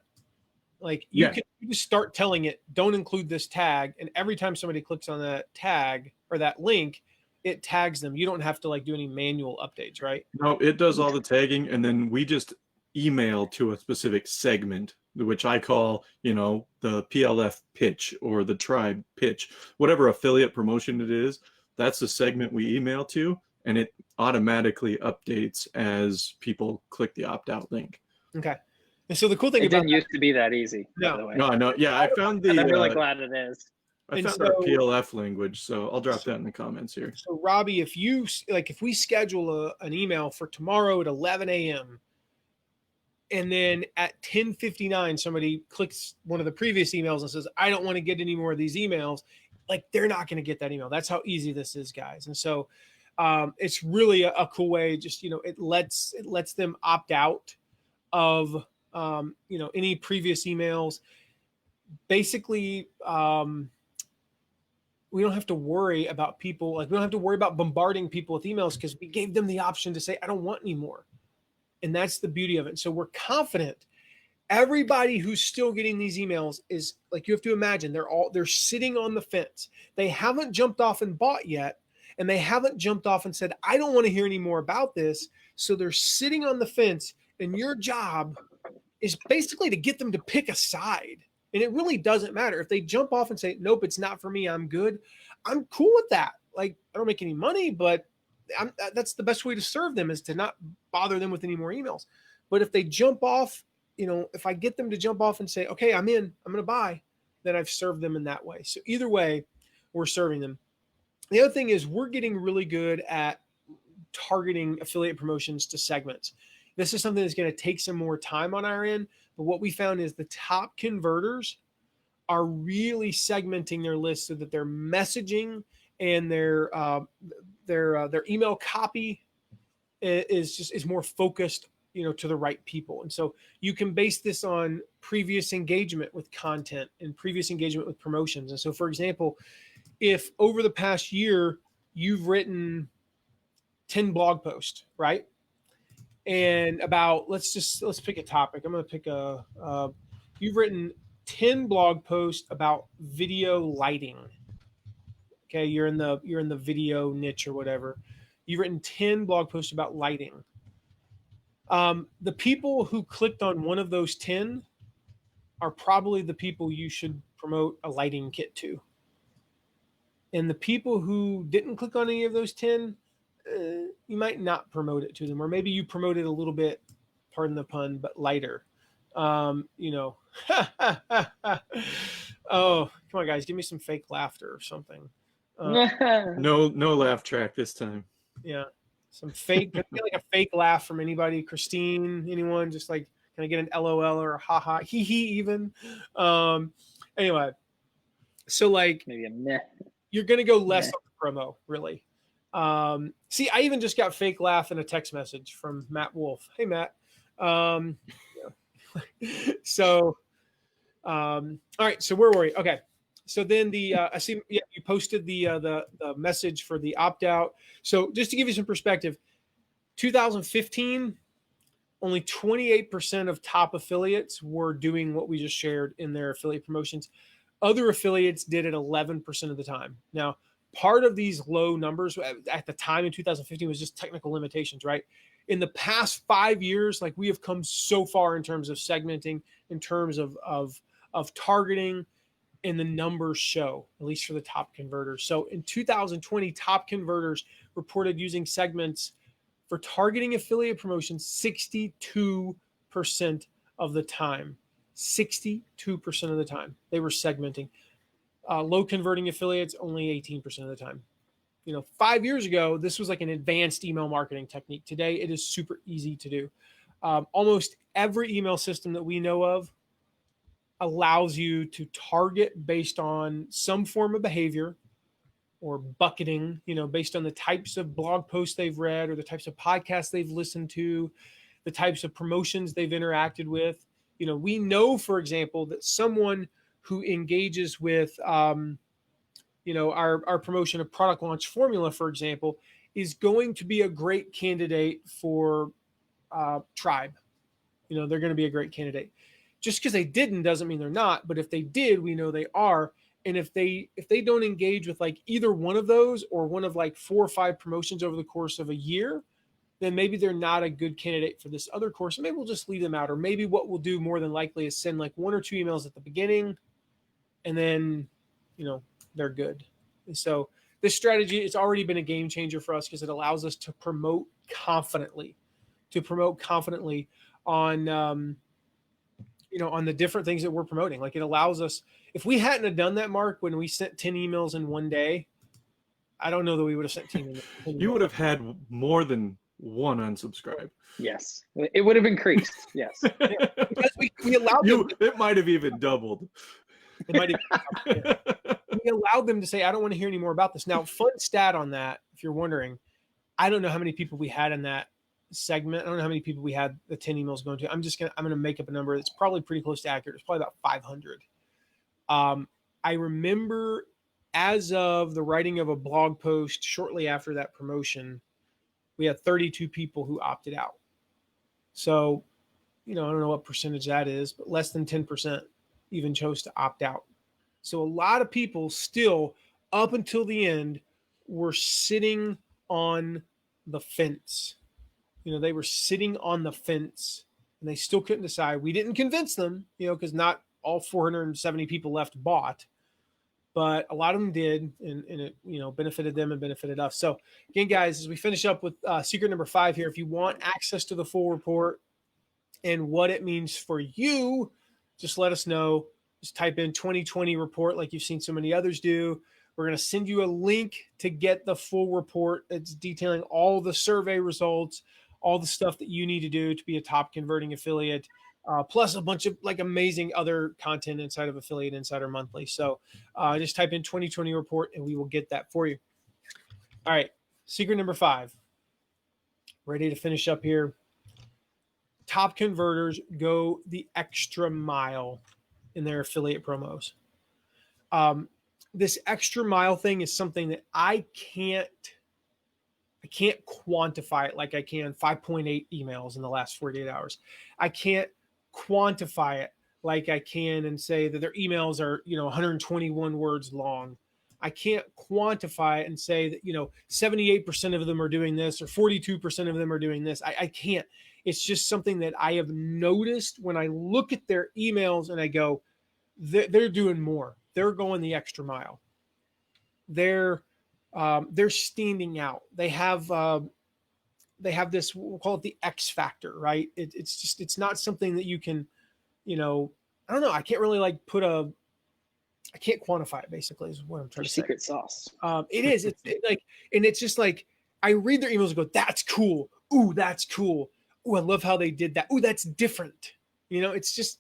like you just start telling it, don't include this tag. And every time somebody clicks on that tag or that link, it tags them. You don't have to like do any manual updates, right? No, it does all the tagging. And then we just email to a specific segment, which I call, the PLF pitch or the tribe pitch, whatever affiliate promotion it is. That's the segment we email to, and it automatically updates as people click the opt-out link. Okay. And so the cool thing it about didn't used to be that easy, by the way. No. Yeah, I found the. I'm really glad it is. I found our PLF language, so I'll drop that in the comments here. So Robbie, if we schedule an email for tomorrow at 11 a.m. and then at 10:59 somebody clicks one of the previous emails and says, I don't want to get any more of these emails, like they're not going to get that email. That's how easy this is, guys. And so it's really a cool way. Just, it lets them opt out of any previous emails. Basically, we don't have to worry about people. Like, we don't have to worry about bombarding people with emails because we gave them the option to say, I don't want any more. And that's the beauty of it. So we're confident everybody who's still getting these emails is, like, you have to imagine they're sitting on the fence. They haven't jumped off and bought yet. And they haven't jumped off and said, I don't want to hear any more about this. So they're sitting on the fence, and your job is basically to get them to pick a side. And it really doesn't matter if they jump off and say, nope, it's not for me, I'm good. I'm cool with that. Like, I don't make any money, but that's the best way to serve them, is to not bother them with any more emails. But if they jump off, if I get them to jump off and say, okay, I'm in, I'm going to buy, then I've served them in that way. So either way, we're serving them. The other thing is, we're getting really good at targeting affiliate promotions to segments. This is something that's going to take some more time on our end. But what we found is the top converters are really segmenting their list so that their messaging and their email copy is more focused, to the right people. And so you can base this on previous engagement with content and previous engagement with promotions. And so, for example, if over the past year you've written 10 blog posts, right? And let's pick a topic. I'm going to pick you've written 10 blog posts about video lighting. Okay. You're in the video niche or whatever. You've written 10 blog posts about lighting. The people who clicked on one of those 10 are probably the people you should promote a lighting kit to. And the people who didn't click on any of those 10, you might not promote it to them, or maybe you promote it a little bit, pardon the pun, but lighter. Oh, come on, guys, give me some fake laughter or something. No laugh track this time. Yeah, some fake, like a fake laugh from anybody. Christine, anyone? Just like, can I get an LOL or a haha, hee hee even? Anyway, so like maybe a meh. You're gonna go less on the promo, really. See, I even just got fake laugh in a text message from Matt Wolf. Hey, Matt. So, all right. So where were we? Okay. So then I see, you posted the message for the opt out. So just to give you some perspective, 2015, only 28% of top affiliates were doing what we just shared in their affiliate promotions. Other affiliates did it 11% of the time. Now, part of these low numbers at the time in 2015 was just technical limitations, right? In the past 5 years, like, we have come so far in terms of segmenting, in terms of targeting, and the numbers show, at least for the top converters. So in 2020, top converters reported using segments for targeting affiliate promotions 62% of the time. 62% of the time they were segmenting. Low converting affiliates, only 18% of the time. 5 years ago, this was like an advanced email marketing technique. Today, it is super easy to do. Almost every email system that we know of allows you to target based on some form of behavior or bucketing, based on the types of blog posts they've read or the types of podcasts they've listened to, the types of promotions they've interacted with. We know, for example, that someone who engages with, our promotion of product launch formula, for example, is going to be a great candidate for Tribe. They're going to be a great candidate. Just because they didn't doesn't mean they're not. But if they did, we know they are. And if they don't engage with like either one of those or one of like 4 or 5 promotions over the course of a year, then maybe they're not a good candidate for this other course. Maybe we'll just leave them out. Or maybe what we'll do more than likely is send like 1 or 2 emails at the beginning, and then, they're good. And so this strategy, it's already been a game changer for us because it allows us to promote confidently on, on the different things that we're promoting. Like, it allows us, if we hadn't have done that, Mark, when we sent 10 emails in one day, I don't know that we would have sent 10 emails. You would have had more than one unsubscribe. Yes, it would have increased. Yes, because we allowed them. It might have even doubled. It might have. We allowed them to say, "I don't want to hear any more about this." Now, fun stat on that, if you're wondering, I don't know how many people we had in that segment. I don't know how many people we had the 10 emails going to. I'm gonna make up a number that's probably pretty close to accurate. It's probably about 500. I remember, as of the writing of a blog post shortly after that promotion, we had 32 people who opted out. So, I don't know what percentage that is, but less than 10% even chose to opt out. So a lot of people still, up until the end, were sitting on the fence. They were sitting on the fence and they still couldn't decide. We didn't convince them, because not all 470 people left bought, but a lot of them did, and it, benefited them and benefited us. So again, guys, as we finish up with secret number 5 here, if you want access to the full report and what it means for you, just let us know. Just type in 2020 report like you've seen so many others do. We're going to send you a link to get the full report. It's detailing all the survey results, all the stuff that you need to do to be a top converting affiliate, plus a bunch of like amazing other content inside of Affiliate Insider Monthly. So just type in 2020 report and we will get that for you. All right. Secret number 5. Ready to finish up here. Top converters go the extra mile in their affiliate promos. This extra mile thing is something that I can't quantify it like I can 5.8 emails in the last 48 hours. I can't quantify it like I can and say that their emails are, 121 words long. I can't quantify it and say that, 78% of them are doing this or 42% of them are doing this. I can't. It's just something that I have noticed when I look at their emails and I go, they're doing more. They're going the extra mile. They're standing out. They have this, we'll call it the X factor, right? It's not something that you can, I don't know. I can't really I can't quantify it, basically, is what I'm trying to say. Secret sauce. It is. And it's just like, I read their emails and go, that's cool. Ooh, that's cool. Ooh, I love how they did that. Ooh, that's different. It's just,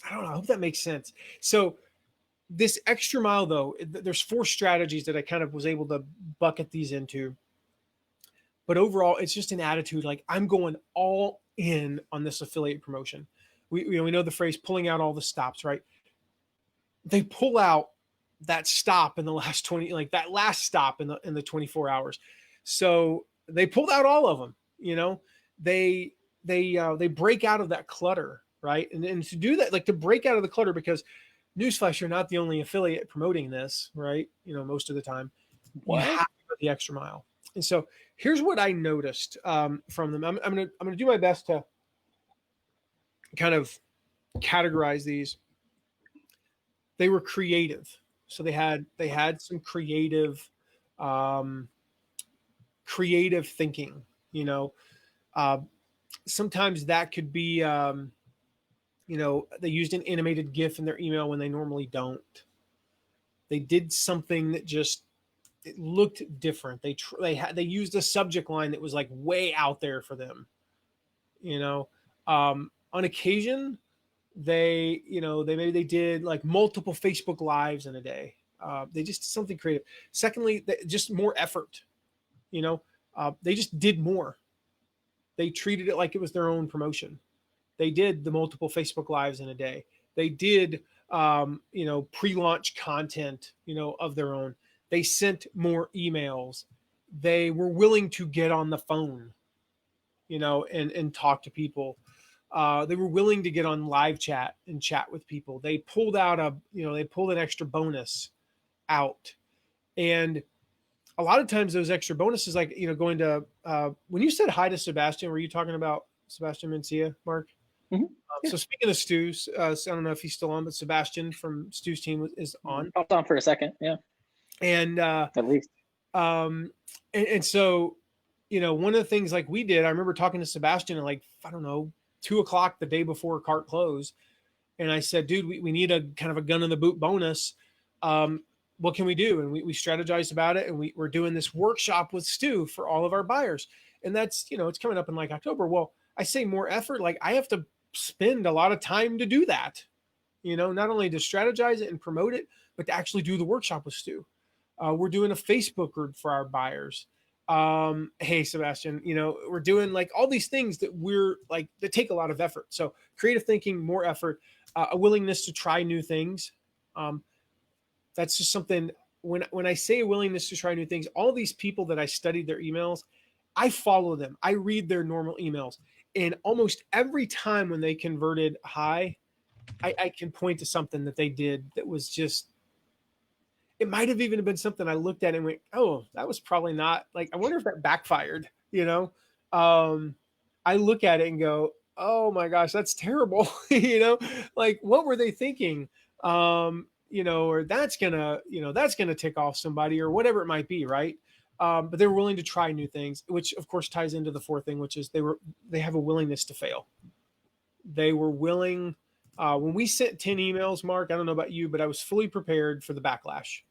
I don't know. I hope that makes sense. So this extra mile, though, there's 4 strategies that I kind of was able to bucket these into. But overall, it's just an attitude like, I'm going all in on this affiliate promotion. We know the phrase pulling out all the stops, right? They pull out that stop in the last 20, like that last stop in the 24 hours. So they pulled out all of them. They break out of that clutter, right? And to do that, like to break out of the clutter, because newsflash, you're not the only affiliate promoting this, right? Most of the time, you have to go the extra mile. And so here's what I noticed from them. I'm gonna do my best to kind of categorize these. They were creative, so they had some creative thinking. Sometimes that could be, they used an animated GIF in their email when they normally don't. They did something that just, it looked different. They used a subject line that was like way out there for them. On occasion, they did like multiple Facebook Lives in a day. They just did something creative. Secondly, just more effort. They just did more. They treated it like it was their own promotion. They did the multiple Facebook Lives in a day. They did, pre-launch content, of their own. They sent more emails. They were willing to get on the phone, and talk to people. They were willing to get on live chat and chat with people. They pulled out an extra bonus out. And a lot of times those extra bonuses, like, going to, when you said hi to Sebastian, were you talking about Sebastian Mencia, Mark? Mm-hmm. So speaking of Stu's, so I don't know if he's still on, but Sebastian from Stu's team is on. Popped on for a second. Yeah. And, At least. And so, one of the things like we did, I remember talking to Sebastian at like, I don't know, 2:00 the day before cart close. And I said, dude, we need a kind of a gun in the boot bonus. What can we do? And we strategized about it, and we're doing this workshop with Stu for all of our buyers. And that's, it's coming up in like October. Well, I say more effort, like I have to spend a lot of time to do that, not only to strategize it and promote it, but to actually do the workshop with Stu. We're doing a Facebook group for our buyers. Hey, Sebastian, we're doing like all these things that we're like, that take a lot of effort. So creative thinking, more effort, a willingness to try new things. That's just something, when I say a willingness to try new things, all these people that I studied their emails, I follow them. I read their normal emails. And almost every time when they converted high, I can point to something that they did that was just, it might have even been something I looked at and went, oh, that was probably not, like, I wonder if that backfired, I look at it and go, oh my gosh, that's terrible. Like, what were they thinking? Or that's gonna tick off somebody or whatever it might be. Right. But they were willing to try new things, which of course ties into the fourth thing, which is they have a willingness to fail. They were willing, when we sent 10 emails, Mark, I don't know about you, but I was fully prepared for the backlash.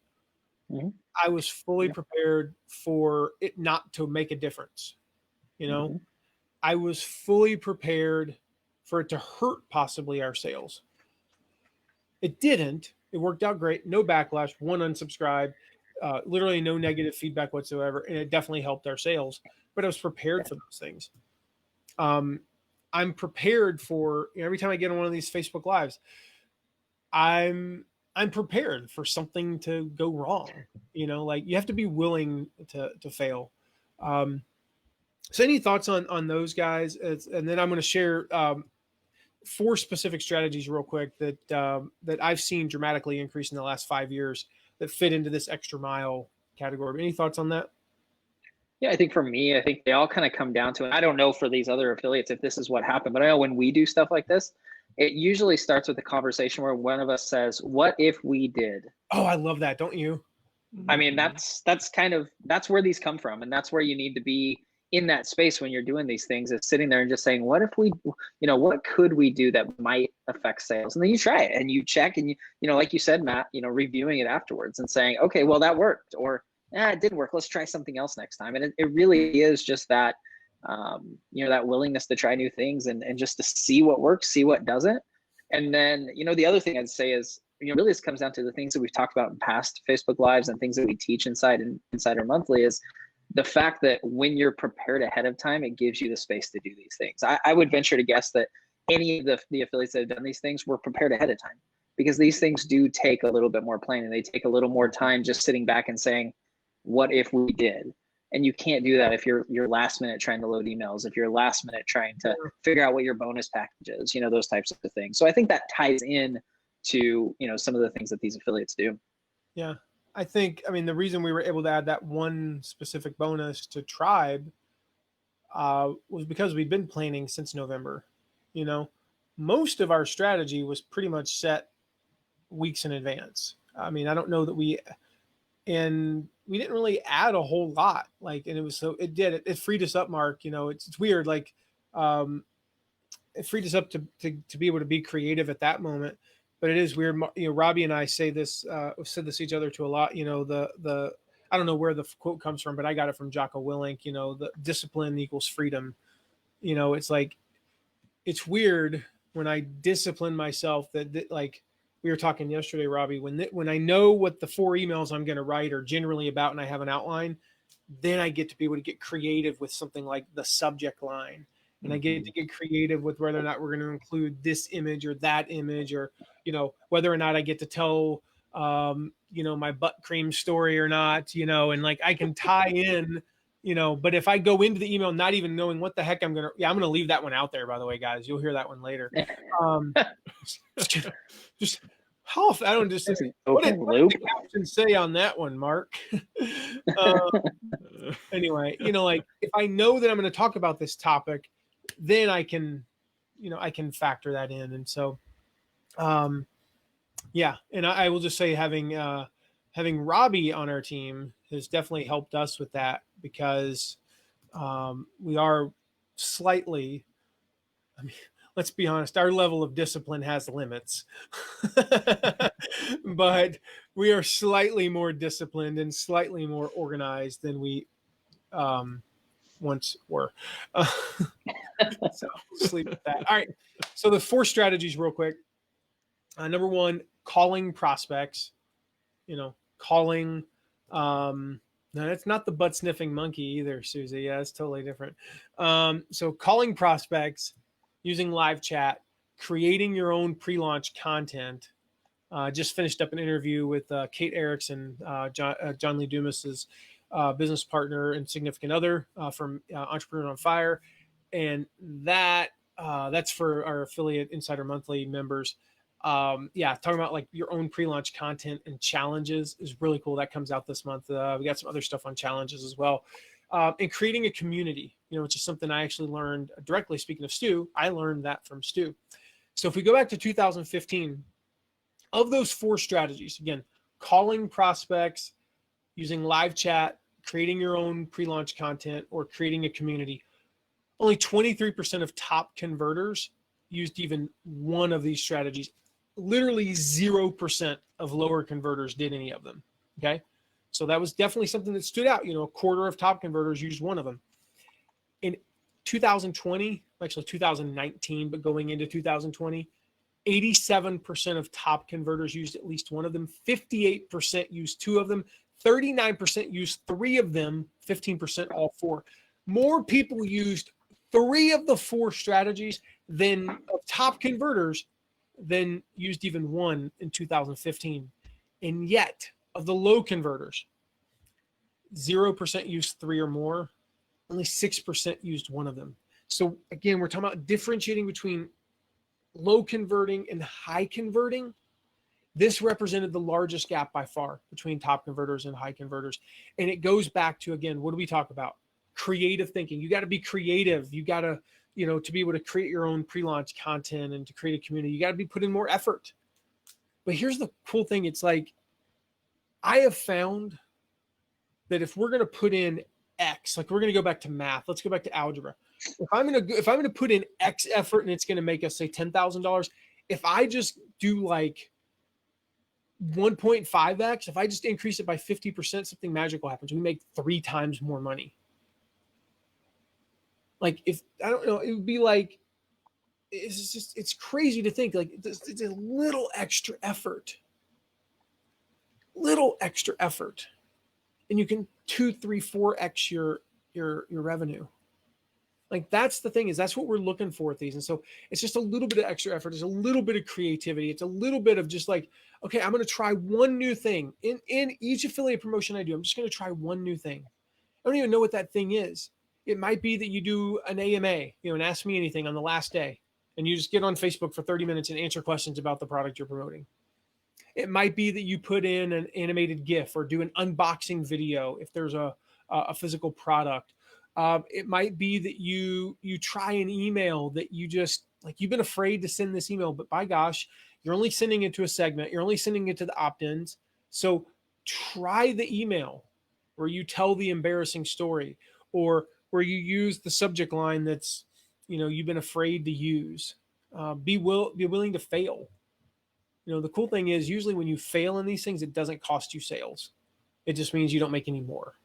Mm-hmm. I was fully prepared for it not to make a difference. Mm-hmm. I was fully prepared for it to hurt possibly our sales. It didn't. It worked out great. No backlash, one unsubscribe, literally no negative feedback whatsoever. And it definitely helped our sales, but I was prepared for those things. I'm prepared for, every time I get on one of these Facebook Lives, I'm prepared for something to go wrong. Like you have to be willing to fail. So any thoughts on those guys? And then I'm going to share 4 specific strategies real quick that I've seen dramatically increase in the last 5 years that fit into this extra mile category. Any thoughts on that? Yeah, I think for me, I think they all kind of come down to, and I don't know for these other affiliates if this is what happened, but I know when we do stuff like this, it usually starts with a conversation where one of us says, what if we did? Oh, I love that. Don't you? I mean, that's where these come from. And that's where you need to be in that space when you're doing these things, is sitting there and just saying, what if we, what could we do that might affect sales? And then you try it and you check and like you said, Matt, reviewing it afterwards and saying, okay, well, that worked, or it didn't work. Let's try something else next time. And it really is just that, that willingness to try new things and just to see what works, see what doesn't. And then, the other thing I'd say is, really this comes down to the things that we've talked about in past Facebook Lives and things that we teach inside our monthly, is the fact that when you're prepared ahead of time, it gives you the space to do these things. I would venture to guess that any of the affiliates that have done these things were prepared ahead of time, because these things do take a little bit more planning. They take a little more time just sitting back and saying, what if we did? And you can't do that if you're last minute trying to load emails, if you're last minute trying to figure out what your bonus package is, those types of things. So I think that ties in to, some of the things that these affiliates do. Yeah. I think, the reason we were able to add that one specific bonus to Tribe was because we'd been planning since November. Most of our strategy was pretty much set weeks in advance. I don't know that we didn't really add a whole lot. It freed us up, Mark. It's weird. Like, it freed us up to be able to be creative at that moment. But it is weird. Robbie and I say this, said this to each other to a lot. I don't know where the quote comes from, but I got it from Jocko Willink. The discipline equals freedom. It's like, it's weird when I discipline myself that like we were talking yesterday, Robbie, when I know what the 4 emails I'm going to write are generally about and I have an outline, then I get to be able to get creative with something like the subject line. And I get to get creative with whether or not we're going to include this image or that image, or, whether or not I get to tell, my butt cream story or not, and like I can tie in, but if I go into the email not even knowing what the heck I'm going to leave that one out there, by the way, guys. You'll hear that one later. I don't just It's an what open did loop. the caption say on that one, Mark? Anyway, like if I know that I'm going to talk about this topic, then I can factor that in. And so, yeah, and I will just say having Robbie on our team has definitely helped us with that because we are slightly, I mean, let's be honest, our level of discipline has limits, but we are slightly more disciplined and slightly more organized than we once were. So sleep with that. All right. So the 4 strategies real quick. Number 1, calling prospects, calling, no, that's not the butt sniffing monkey either, Susie. Yeah, it's totally different. So calling prospects, using live chat, creating your own pre-launch content. Just finished up an interview with Kate Erickson, John Lee Dumas's business partner and significant other from Entrepreneur on Fire, and that's for our affiliate Insider Monthly members. Yeah, talking about like your own pre-launch content and challenges is really cool. That comes out this month. We got some other stuff on challenges as well. And creating a community, which is something I actually learned directly. Speaking of Stu, I learned that from Stu. So if we go back to 2015, of those 4 strategies, again, calling prospects, using live chat, creating your own pre-launch content, or creating a community, only 23% of top converters used even one of these strategies. Literally 0% of lower converters did any of them. Okay. So that was definitely something that stood out. A quarter of top converters used one of them. In 2020, actually 2019, but going into 2020, 87% of top converters used at least one of them. 58% used 2 of them. 39% used 3 of them. 15% all 4. More people used 3 of the 4 strategies than of top converters than used even one in 2015. And yet, of the low converters, 0% used 3 or more. Only 6% used one of them. So again, we're talking about differentiating between low converting and high converting. This represented the largest gap by far between top converters and high converters. And it goes back to, again, what do we talk about? Creative thinking. You got to be creative. You got to, to be able to create your own pre-launch content and to create a community, you got to be putting more effort. But here's the cool thing. It's like, I have found that if we're going to put in X, like we're going to go back to math, let's go back to algebra. If I'm going to put in X effort and it's going to make us say $10,000, if I just do like 1.5x, if I just increase it by 50%, something magical happens. We make 3 times more money. Like if, I don't know, it would be like, it's crazy to think like it's a little extra effort, and you can 2, 3, 4x your revenue. Like that's the thing, is that's what we're looking for with these. And so it's just a little bit of extra effort. It's a little bit of creativity. It's a little bit of just like, okay, I'm going to try one new thing in each affiliate promotion I do. I'm just going to try one new thing. I don't even know what that thing is. It might be that you do an AMA, and ask me anything on the last day, and you just get on Facebook for 30 minutes and answer questions about the product you're promoting. It might be that you put in an animated GIF or do an unboxing video if there's a physical product. It might be that you try an email that you just like, you've been afraid to send this email, but by gosh, you're only sending it to a segment. You're only sending it to the opt-ins. So try the email where you tell the embarrassing story, or where you use the subject line that's, you've been afraid to use. Be willing to fail. The cool thing is usually when you fail in these things, it doesn't cost you sales. It just means you don't make any more.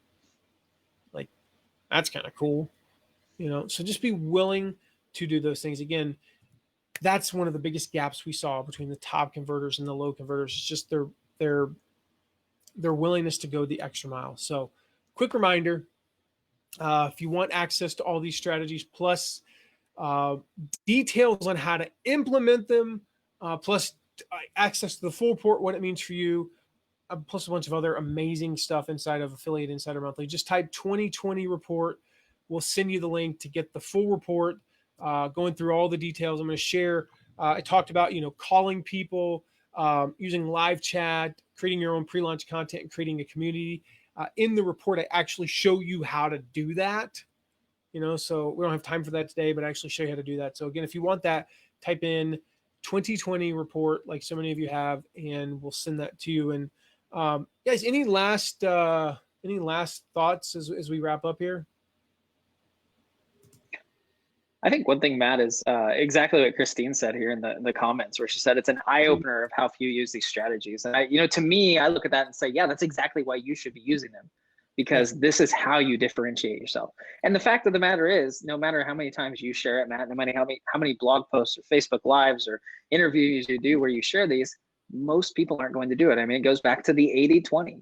Like, that's kind of cool. So just be willing to do those things. Again, that's one of the biggest gaps we saw between the top converters and the low converters. It's just their willingness to go the extra mile. So quick reminder, if you want access to all these strategies, plus details on how to implement them, plus access to the full report, what it means for you, plus a bunch of other amazing stuff inside of Affiliate Insider Monthly, just type 2020 report. We'll send you the link to get the full report, going through all the details. I'm going to share. I talked about, calling people, using live chat, creating your own pre-launch content, and creating a community. In the report, I actually show you how to do that. So we don't have time for that today, but I actually show you how to do that. So again, if you want that, type in 2020 report, like so many of you have, and we'll send that to you. And guys, any last thoughts as we wrap up here? I think one thing, Matt, is exactly what Christine said here in the comments, where she said it's an eye opener of how few use these strategies. And to me, I look at that and say, yeah, that's exactly why you should be using them, because this is how you differentiate yourself. And the fact of the matter is, no matter how many times you share it, Matt, no matter how many blog posts or Facebook Lives or interviews you do where you share these, most people aren't going to do it. I mean, it goes back to the 80-20.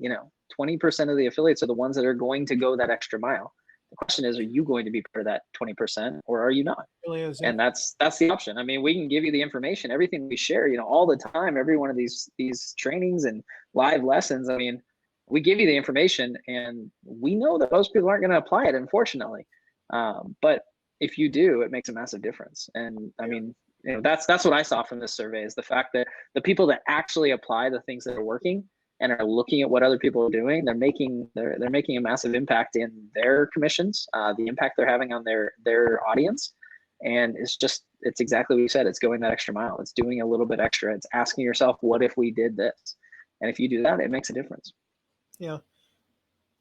20% of the affiliates are the ones that are going to go that extra mile. The question is, are you going to be part of that 20% or are you not? Really is, and that's the option. I mean, we can give you the information, everything we share, all the time, every one of these trainings and live lessons. I mean, we give you the information and we know that most people aren't going to apply it, unfortunately. But if you do, it makes a massive difference. And I mean, that's what I saw from this survey, is the fact that the people that actually apply the things that are working and are looking at what other people are doing, they're making a massive impact in their commissions, the impact they're having on their audience. And it's exactly what you said. It's going that extra mile. It's doing a little bit extra. It's asking yourself, what if we did this? And if you do that, it makes a difference. Yeah.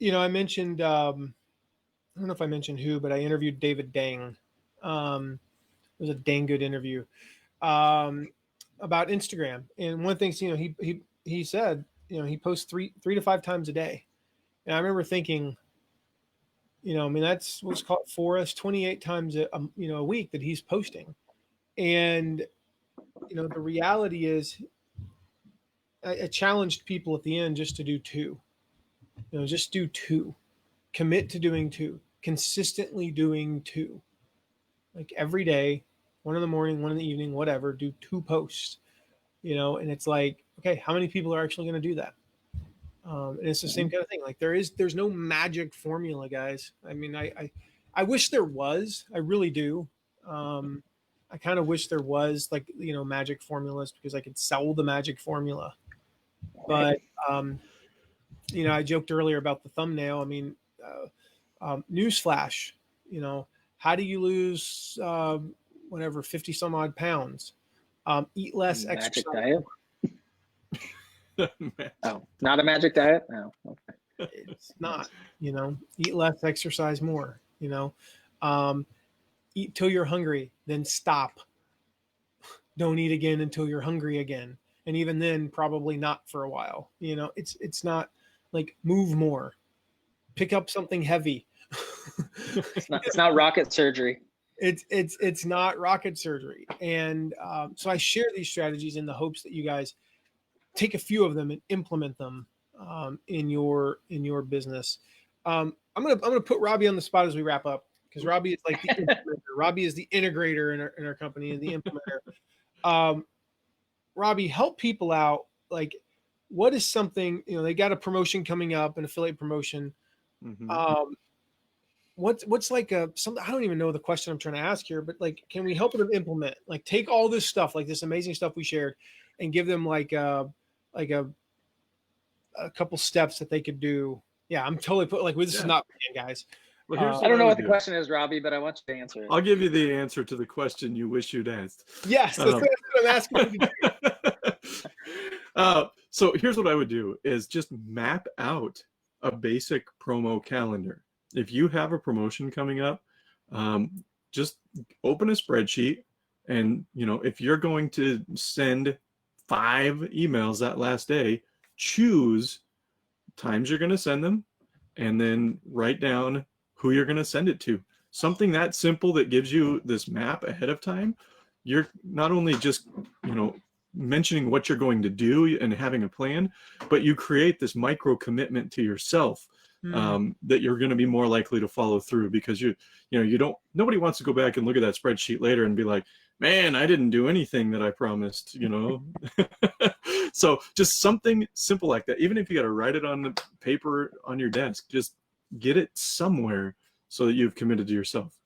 I mentioned, I don't know if I mentioned who, but I interviewed David Dang. It was a dang good interview about Instagram. And one of the things, he said, he posts 3 to 5 times a day. And I remember thinking, that's what's called for us 28 times a week that he's posting. And, the reality is I challenged people at the end just to do 2, just do 2, commit to doing 2, consistently doing 2, like every day, 1 in the morning, 1 in the evening, whatever, do 2 posts, and it's like, okay, how many people are actually going to do that? And it's the same kind of thing. Like there's no magic formula, guys. I mean, I wish there was, I really do. I kind of wish there was magic formulas, because I could sell the magic formula. But, I joked earlier about the thumbnail. I mean, newsflash, how do you lose, 50 some odd pounds? Eat less, magic exercise. Diet? Oh, not a magic diet? No. Okay. It's not, eat less, exercise more, eat till you're hungry, then stop. Don't eat again until you're hungry again. And even then, probably not for a while. It's not like move more, pick up something heavy. It's not rocket surgery. It's not rocket surgery. And so I share these strategies in the hopes that you guys take a few of them and implement them in your business. I'm gonna put Robbie on the spot as we wrap up, because Robbie is like the implementer. Robbie is the integrator in our company and the implementer. Robbie, help people out. Like, what is something, they got a promotion coming up, an affiliate promotion. Mm-hmm. What's like something, I don't even know the question I'm trying to ask here, but like, can we help them implement, like take all this stuff, like this amazing stuff we shared, and give them like a couple steps that they could do? Yeah, I'm totally this is not guys. Well, I don't know what the question is, Robbie, but I want you to answer it. I'll give you the answer to the question you wish you'd asked. Yes, that's what I'm asking you to do. So here's what I would do, is just map out a basic promo calendar. If you have a promotion coming up, just open a spreadsheet, and if you're going to send 5 emails that last day, choose times you're going to send them, and then write down who you're going to send it to. Something that simple that gives you this map ahead of time. You're not only just, mentioning what you're going to do and having a plan, but you create this micro commitment to yourself that you're going to be more likely to follow through, because nobody wants to go back and look at that spreadsheet later and be like, man, I didn't do anything that I promised, So just something simple like that. Even if you got to write it on the paper on your desk, just get it somewhere so that you've committed to yourself.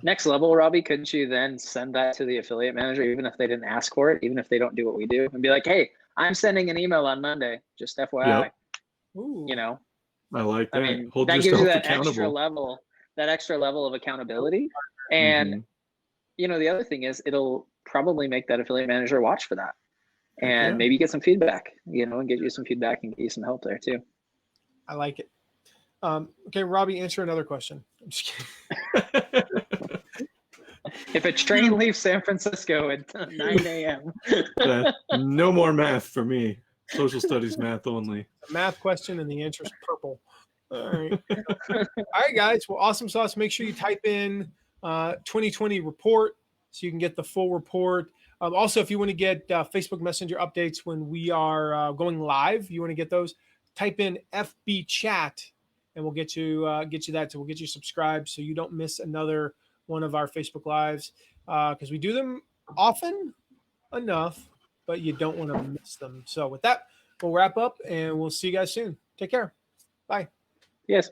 Next level, Robbie, couldn't you then send that to the affiliate manager, even if they didn't ask for it, even if they don't do what we do, and be like, hey, I'm sending an email on Monday, just FYI. Yep. Ooh. You know, I like that. I mean, Hold that gives yourself you that accountable. extra level of accountability. And, you know, the other thing is it'll probably make that affiliate manager watch for that and maybe get some feedback, you know, and get you some feedback and get you some help there too. I like it. Okay, Robbie, answer another question. I'm just kidding. If a train leaves San Francisco at 9 a.m. No more math for me. Social studies math only. A math question and the answer is purple. All right. All right, guys. Well, awesome sauce. Make sure you type in 2020 report so you can get the full report. Also, if you want to get Facebook Messenger updates when we are going live, you want to get those, type in FB chat and we'll get you that. So we'll get you subscribed so you don't miss another one of our Facebook Lives because we do them often enough, but you don't want to miss them. So with that, we'll wrap up and we'll see you guys soon. Take care. Bye. Yes.